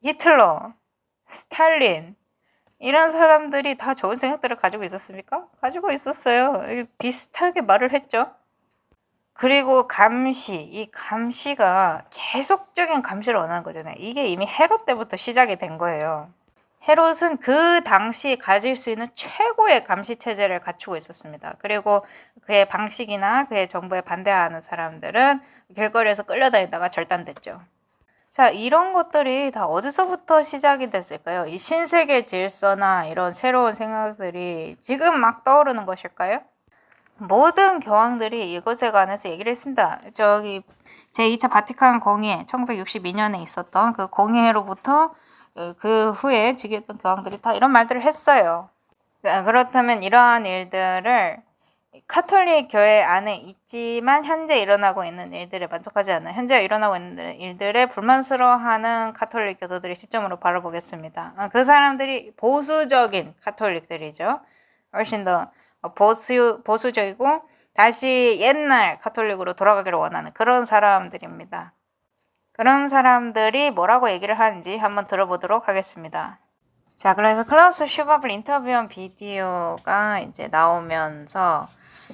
Speaker 1: 히틀러, 스탈린 이런 사람들이 다 좋은 생각들을 가지고 있었습니까? 가지고 있었어요. 비슷하게 말을 했죠. 그리고 감시, 이 감시가 계속적인 감시를 원하는 거잖아요. 이게 이미 헤롯 때부터 시작이 된 거예요. 헤롯은 그 당시 가질 수 있는 최고의 감시 체제를 갖추고 있었습니다. 그리고 그의 방식이나 그의 정부에 반대하는 사람들은 길거리에서 끌려다니다가 절단됐죠. 자, 이런 것들이 다 어디서부터 시작이 됐을까요? 이 신세계 질서나 이런 새로운 생각들이 지금 막 떠오르는 것일까요? 모든 교황들이 이것에 관해서 얘기를 했습니다. 저기 제2차 바티칸 공의회 1962년에 있었던 그 공의회로부터 그 후에 즉위했던 교황들이 다 이런 말들을 했어요. 자, 그렇다면 이러한 일들을 카톨릭 교회 안에 있지만 현재 일어나고 있는 일들에 만족하지 않는, 현재 일어나고 있는 일들에 불만스러워하는 카톨릭 교도들의 시점으로 바라보겠습니다. 그 사람들이 보수적인 카톨릭들이죠. 훨씬 더 보수적이고 다시 옛날 카톨릭으로 돌아가기를 원하는 그런 사람들입니다. 그런 사람들이 뭐라고 얘기를 하는지 한번 들어보도록 하겠습니다. 자, 그래서 클라우스 슈밥을 인터뷰한 비디오가 이제 나오면서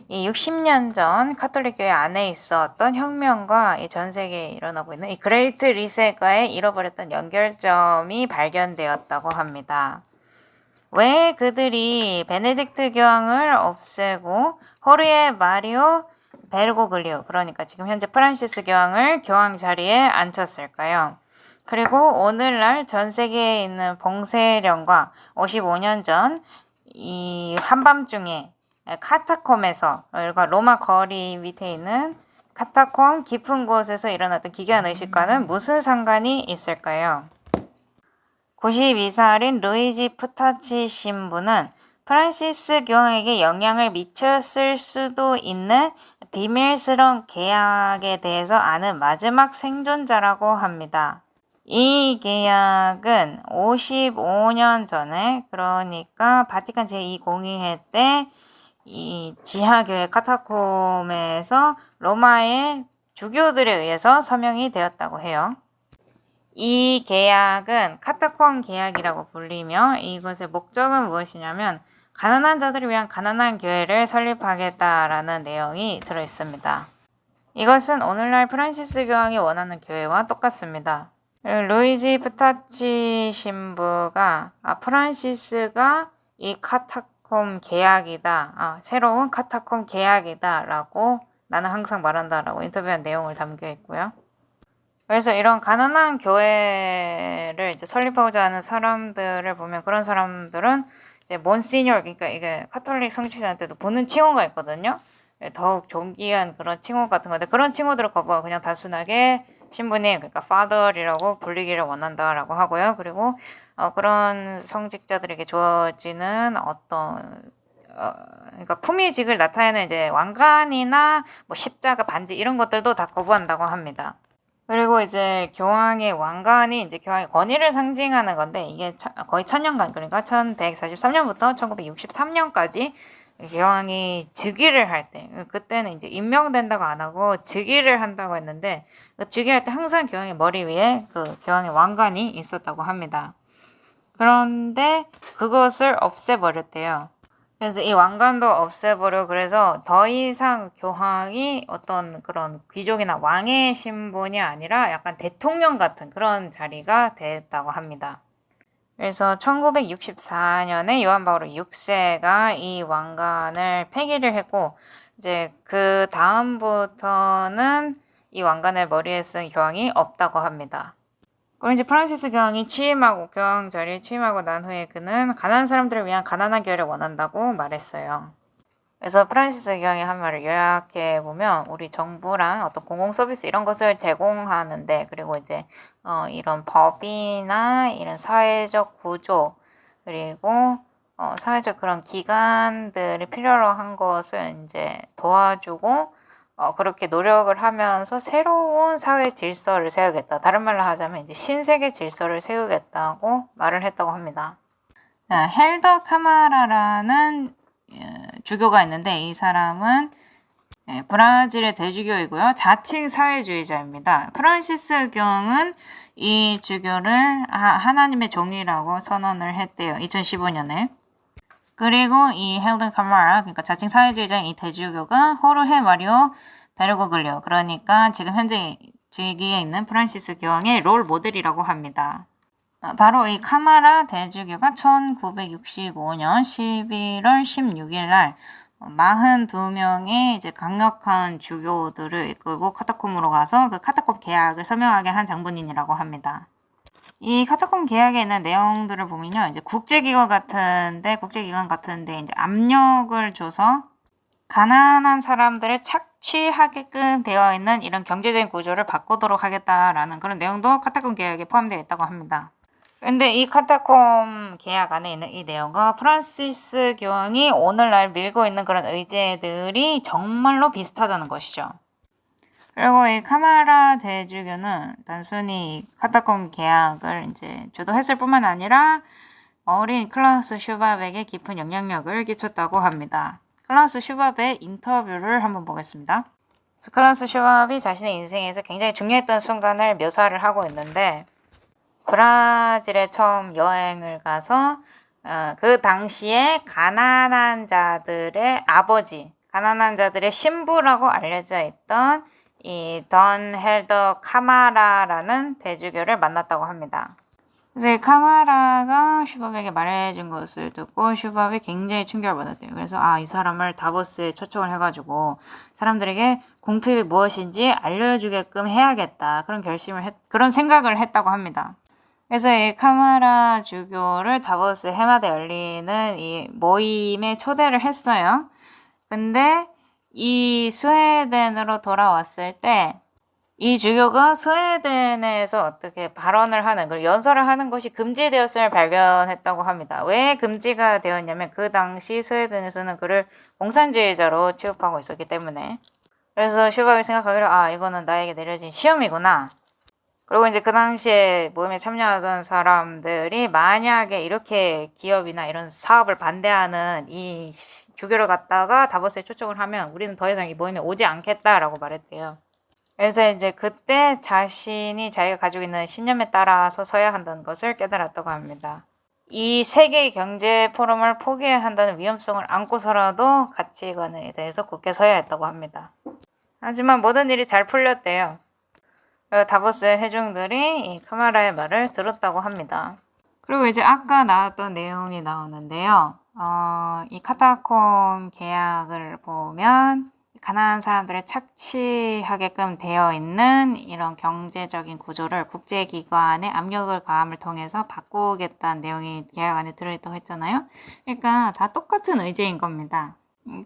Speaker 1: 이 60년 전 카톨릭 교회 안에 있었던 혁명과 이 전 세계에 일어나고 있는 이 그레이트 리셋과의 잃어버렸던 연결점이 발견되었다고 합니다. 왜 그들이 베네딕트 교황을 없애고 호르에 마리오 베르고글리오, 그러니까 지금 현재 프란시스 교황을 교황 자리에 앉혔을까요? 그리고 오늘날 전 세계에 있는 봉쇄령과 55년 전 이 한밤중에 카타콤에서, 그러니까 로마 거리 밑에 있는 카타콤 깊은 곳에서 일어났던 기괴한 의식과는 무슨 상관이 있을까요? 92살인 루이지 푸타치 신부는 프란시스 교황에게 영향을 미쳤을 수도 있는 비밀스러운 계약에 대해서 아는 마지막 생존자라고 합니다. 이 계약은 55년 전에, 그러니까 바티칸 제2공의회 때 이 지하교회 카타콤에서 로마의 주교들에 의해서 서명이 되었다고 해요. 이 계약은 카타콤 계약이라고 불리며 이것의 목적은 무엇이냐면 가난한 자들을 위한 가난한 교회를 설립하겠다라는 내용이 들어있습니다. 이것은 오늘날 프란시스 교황이 원하는 교회와 똑같습니다. 루이지 푸타치 신부가 프란시스가 이 카타콤 계약이다, 새로운 카타콤 계약이다 라고 나는 항상 말한다 라고 인터뷰한 내용을 담겨 있고요. 그래서 이런 가난한 교회를 이제 설립하고자 하는 사람들을 보면 그런 사람들은 이제 몬시뇨, 그러니까 이게 카톨릭 성직자한테도 보는 칭호가 있거든요. 더욱 존귀한 그런 칭호 같은 건데 그런 칭호들을 거부하고 그냥 단순하게 신부님, 그러니까 father이라고 불리기를 원한다라고 하고요. 그리고 그런 성직자들에게 주어지는 어떤 그러니까 품위직을 나타내는 이제 왕관이나 뭐 십자가, 반지 이런 것들도 다 거부한다고 합니다. 그리고 이제 교황의 왕관이 이제 교황의 권위를 상징하는 건데 이게 거의 1000년간, 그러니까 1143년부터 1963년까지 교황이 즉위를 할 때, 그때는 이제 임명된다고 안 하고 즉위를 한다고 했는데 그 즉위할 때 항상 교황의 머리 위에 그 교황의 왕관이 있었다고 합니다. 그런데 그것을 없애버렸대요. 그래서 이 왕관도 없애버려, 그래서 더 이상 교황이 어떤 그런 귀족이나 왕의 신분이 아니라 약간 대통령 같은 그런 자리가 됐다고 합니다. 그래서 1964년에 요한 바오로 6세가 이 왕관을 폐기를 했고 이제 그 다음부터는 이 왕관을 머리에 쓴 교황이 없다고 합니다. 그리고 이제 프란시스 교황이 교황 자리에 취임하고 난 후에 그는 가난한 사람들을 위한 가난한 교회를 원한다고 말했어요. 그래서 프란시스 교황이 한 말을 요약해 보면 우리 정부랑 어떤 공공 서비스 이런 것을 제공하는데, 그리고 이제 이런 법이나 이런 사회적 구조, 그리고 사회적 그런 기관들이 필요로 한 것을 이제 도와주고 그렇게 노력을 하면서 새로운 사회 질서를 세우겠다. 다른 말로 하자면 이제 신세계 질서를 세우겠다고 말을 했다고 합니다. 자, 헬더 카마라라는 주교가 있는데 이 사람은 브라질의 대주교이고요. 자칭 사회주의자입니다. 프란시스 경은 이 주교를 하나님의 종이라고 선언을 했대요. 2015년에. 그리고 이 헬든 카마라, 그러니까 자칭 사회주의자인 이 대주교가 호르헤 마리오 베르고글리오, 그러니까 지금 현재 즉위에 있는 프란시스 교황의 롤 모델이라고 합니다. 바로 이 카마라 대주교가 1965년 11월 16일 날 42명의 이제 강력한 주교들을 이끌고 카타콤으로 가서 그 카타콤 계약을 서명하게 한 장본인이라고 합니다. 이 카타콤 계약에 있는 내용들을 보면요, 이제 국제기관 같은데 이제 압력을 줘서 가난한 사람들을 착취하게끔 되어 있는 이런 경제적인 구조를 바꾸도록 하겠다라는 그런 내용도 카타콤 계약에 포함되어 있다고 합니다. 근데 이 카타콤 계약 안에 있는 이 내용과 프란시스 교황이 오늘날 밀고 있는 그런 의제들이 정말로 비슷하다는 것이죠. 그리고 이 카마라 대주교는 단순히 카타콤 계약을 이제 주도했을 뿐만 아니라 어린 클라우스 슈밥에게 깊은 영향력을 끼쳤다고 합니다. 클라우스 슈밥의 인터뷰를 한번 보겠습니다. 클라우스 슈밥이 자신의 인생에서 굉장히 중요했던 순간을 묘사를 하고 있는데, 브라질에 처음 여행을 가서 그 당시에 가난한 자들의 아버지, 가난한 자들의 신부라고 알려져 있던 이 던 헬더 카마라라는 대주교를 만났다고 합니다. 그래서 이 카마라가 슈밥에게 말해준 것을 듣고 슈밥이 굉장히 충격을 받았대요. 그래서 이 사람을 다보스에 초청을 해가지고 사람들에게 궁핍이 무엇인지 알려주게끔 해야겠다, 그런 생각을 했다고 합니다. 그래서 이 카마라 주교를 다보스 해마다 열리는 이 모임에 초대를 했어요. 근데 이 스웨덴으로 돌아왔을 때 이 주교가 스웨덴에서 어떻게 발언을 하는, 그리고 연설을 하는 것이 금지되었음을 발견했다고 합니다. 왜 금지가 되었냐면 그 당시 스웨덴에서는 그를 공산주의자로 취급하고 있었기 때문에. 그래서 슈밥이 생각하기로 이거는 나에게 내려진 시험이구나. 그리고 이제 그 당시에 모임에 참여하던 사람들이 만약에 이렇게 기업이나 이런 사업을 반대하는 이 주교를 갖다가 다보스에 초청을 하면 우리는 더 이상 이 모임에 오지 않겠다라고 말했대요. 그래서 이제 그때 자기가 가지고 있는 신념에 따라서 서야 한다는 것을 깨달았다고 합니다. 이 세계 경제 포럼을 포기해야 한다는 위험성을 안고서라도 가치관에 대해서 굳게 서야 했다고 합니다. 하지만 모든 일이 잘 풀렸대요. 다보스의 회중들이 이 카마라의 말을 들었다고 합니다. 그리고 이제 아까 나왔던 내용이 나오는데요. 이 카타콤 계약을 보면 가난한 사람들을 착취하게끔 되어 있는 이런 경제적인 구조를 국제기관의 압력을 가함을 통해서 바꾸겠다는 내용이 계약 안에 들어있다고 했잖아요. 그러니까 다 똑같은 의제인 겁니다.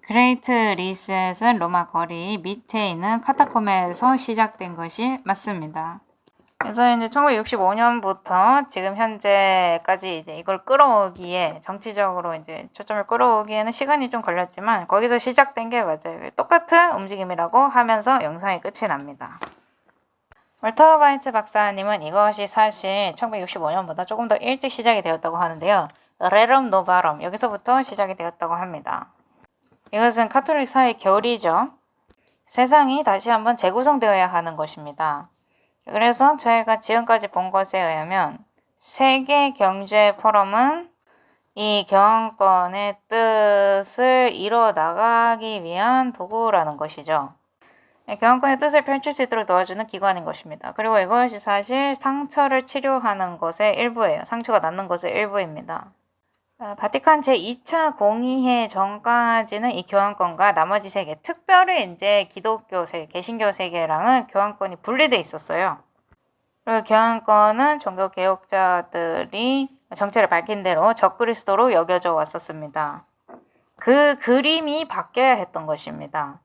Speaker 1: 그레이트 리셋은 로마 거리 밑에 있는 카타콤에서 시작된 것이 맞습니다. 그래서 이제 1965년부터 지금 현재까지 이제 이걸 끌어오기에, 정치적으로 이제 초점을 끌어오기에는 시간이 좀 걸렸지만 거기서 시작된 게 맞아요. 똑같은 움직임이라고 하면서 영상이 끝이 납니다. 월터 바이츠 박사님은 이것이 사실 1965년보다 조금 더 일찍 시작이 되었다고 하는데요. 레럼 노바럼, 여기서부터 시작이 되었다고 합니다. 이것은 카톨릭 사회 결의죠. 세상이 다시 한번 재구성되어야 하는 것입니다. 그래서 저희가 지금까지 본 것에 의하면 세계 경제 포럼은 이 교환권의 뜻을 이뤄 나가기 위한 도구라는 것이죠. 교환권의 뜻을 펼칠 수 있도록 도와주는 기관인 것입니다. 그리고 이것이 사실 상처를 치료하는 것의 일부예요. 상처가 낫는 것의 일부입니다. 바티칸 제2차 공의회 전까지는 이 교환권과 나머지 세계, 특별히 이제 기독교 세계, 개신교 세계랑은 교환권이 분리돼 있었어요. 그리고 교환권은 종교 개혁자들이 정체를 밝힌 대로 적그리스도로 여겨져 왔었습니다. 그 그림이 바뀌어야 했던 것입니다.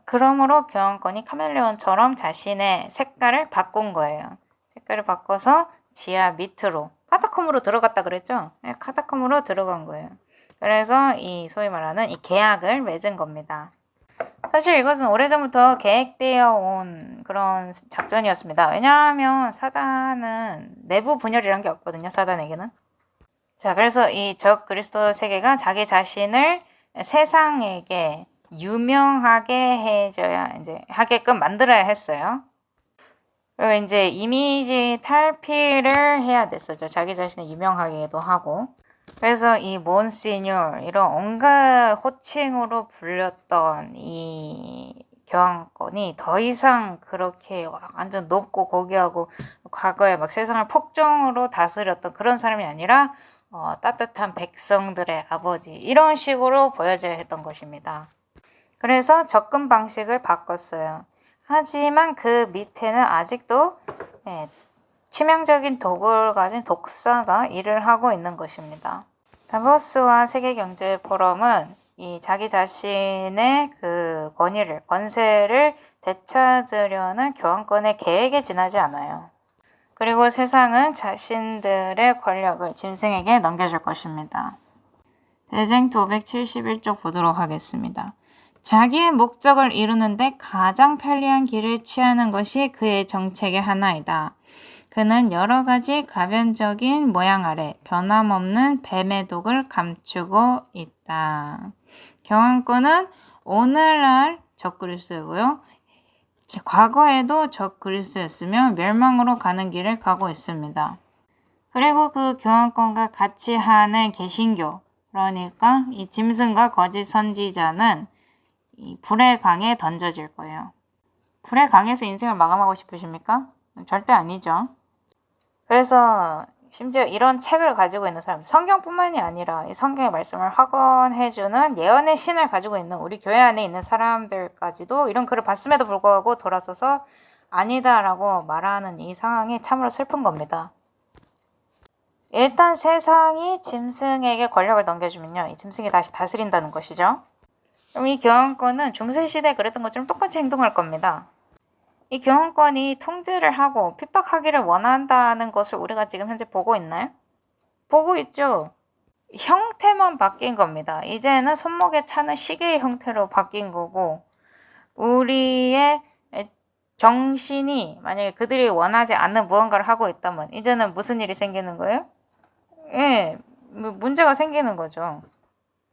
Speaker 1: 그러므로 교환권이 카멜레온처럼 자신의 색깔을 바꾼 거예요. 색깔을 바꿔서 지하 밑으로, 카타콤으로 들어갔다 그랬죠? 네, 카타콤으로 들어간 거예요. 그래서 이 소위 말하는 이 계약을 맺은 겁니다. 사실 이것은 오래전부터 계획되어 온 그런 작전이었습니다. 왜냐하면 사단은 내부 분열이란 게 없거든요. 사단에게는. 자, 그래서 이 적 그리스도 세계가 자기 자신을 세상에게 유명하게 해줘야 이제 하게끔 만들어야 했어요. 그리고 이제 이미지 탈피를 해야 됐었죠. 자기 자신을 유명하게도 하고. 그래서 이 몬시뉴 이런 온갖 호칭으로 불렸던 이 교황권이 더 이상 그렇게 완전 높고 고귀하고 과거에 막 세상을 폭정으로 다스렸던 그런 사람이 아니라 따뜻한 백성들의 아버지 이런 식으로 보여져야 했던 것입니다. 그래서 접근 방식을 바꿨어요. 하지만 그 밑에는 아직도 치명적인 독을 가진 독사가 일을 하고 있는 것입니다. 다보스와 세계경제포럼은 이 자기 자신의 그 권세를 되찾으려는 교황권의 계획에 지나지 않아요. 그리고 세상은 자신들의 권력을 짐승에게 넘겨줄 것입니다. 대쟁투 571쪽 보도록 하겠습니다. 자기의 목적을 이루는데 가장 편리한 길을 취하는 것이 그의 정책의 하나이다. 그는 여러 가지 가변적인 모양 아래 변함없는 뱀의 독을 감추고 있다. 교황권은 오늘날 적그리스도고요. 과거에도 적그리스도였으며 멸망으로 가는 길을 가고 있습니다. 그리고 그 교황권과 같이 하는 개신교, 그러니까 이 짐승과 거짓 선지자는 이 불의 강에 던져질 거예요. 불의 강에서 인생을 마감하고 싶으십니까? 절대 아니죠. 그래서 심지어 이런 책을 가지고 있는 사람, 성경뿐만이 아니라 이 성경의 말씀을 확언해주는 예언의 신을 가지고 있는 우리 교회 안에 있는 사람들까지도 이런 글을 봤음에도 불구하고 돌아서서 아니다라고 말하는 이 상황이 참으로 슬픈 겁니다. 일단 세상이 짐승에게 권력을 넘겨주면요, 이 짐승이 다시 다스린다는 것이죠. 그럼 이 교황권은 중세시대에 그랬던 것처럼 똑같이 행동할 겁니다. 이 교황권이 통제를 하고 핍박하기를 원한다는 것을 우리가 지금 현재 보고 있나요? 보고 있죠. 형태만 바뀐 겁니다. 이제는 손목에 차는 시계의 형태로 바뀐 거고, 우리의 정신이 만약에 그들이 원하지 않는 무언가를 하고 있다면 이제는 무슨 일이 생기는 거예요? 문제가 생기는 거죠.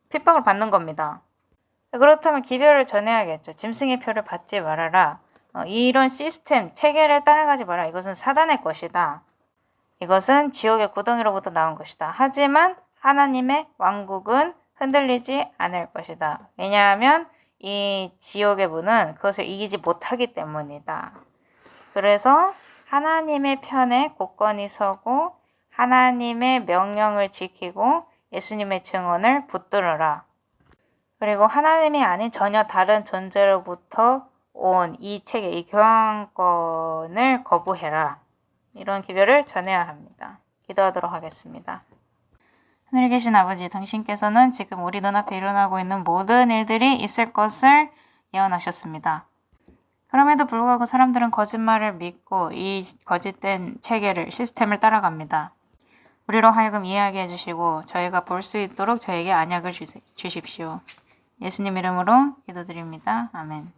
Speaker 1: 핍박을 받는 겁니다. 그렇다면 기별을 전해야겠죠. 짐승의 표를 받지 말아라. 이런 시스템, 체계를 따라가지 마라. 이것은 사단의 것이다. 이것은 지옥의 구덩이로부터 나온 것이다. 하지만 하나님의 왕국은 흔들리지 않을 것이다. 왜냐하면 이 지옥의 문은 그것을 이기지 못하기 때문이다. 그래서 하나님의 편에 굳건히 서고 하나님의 명령을 지키고 예수님의 증언을 붙들어라. 그리고 하나님이 아닌 전혀 다른 존재로부터 온 이 체계, 이 교황권을 거부해라. 이런 기별을 전해야 합니다. 기도하도록 하겠습니다. 하늘에 계신 아버지, 당신께서는 지금 우리 눈앞에 일어나고 있는 모든 일들이 있을 것을 예언하셨습니다. 그럼에도 불구하고 사람들은 거짓말을 믿고 이 거짓된 체계를, 시스템을 따라갑니다. 우리로 하여금 이해하게 해주시고 저희가 볼 수 있도록 저에게 안약을 주십시오. 예수님 이름으로 기도드립니다. 아멘.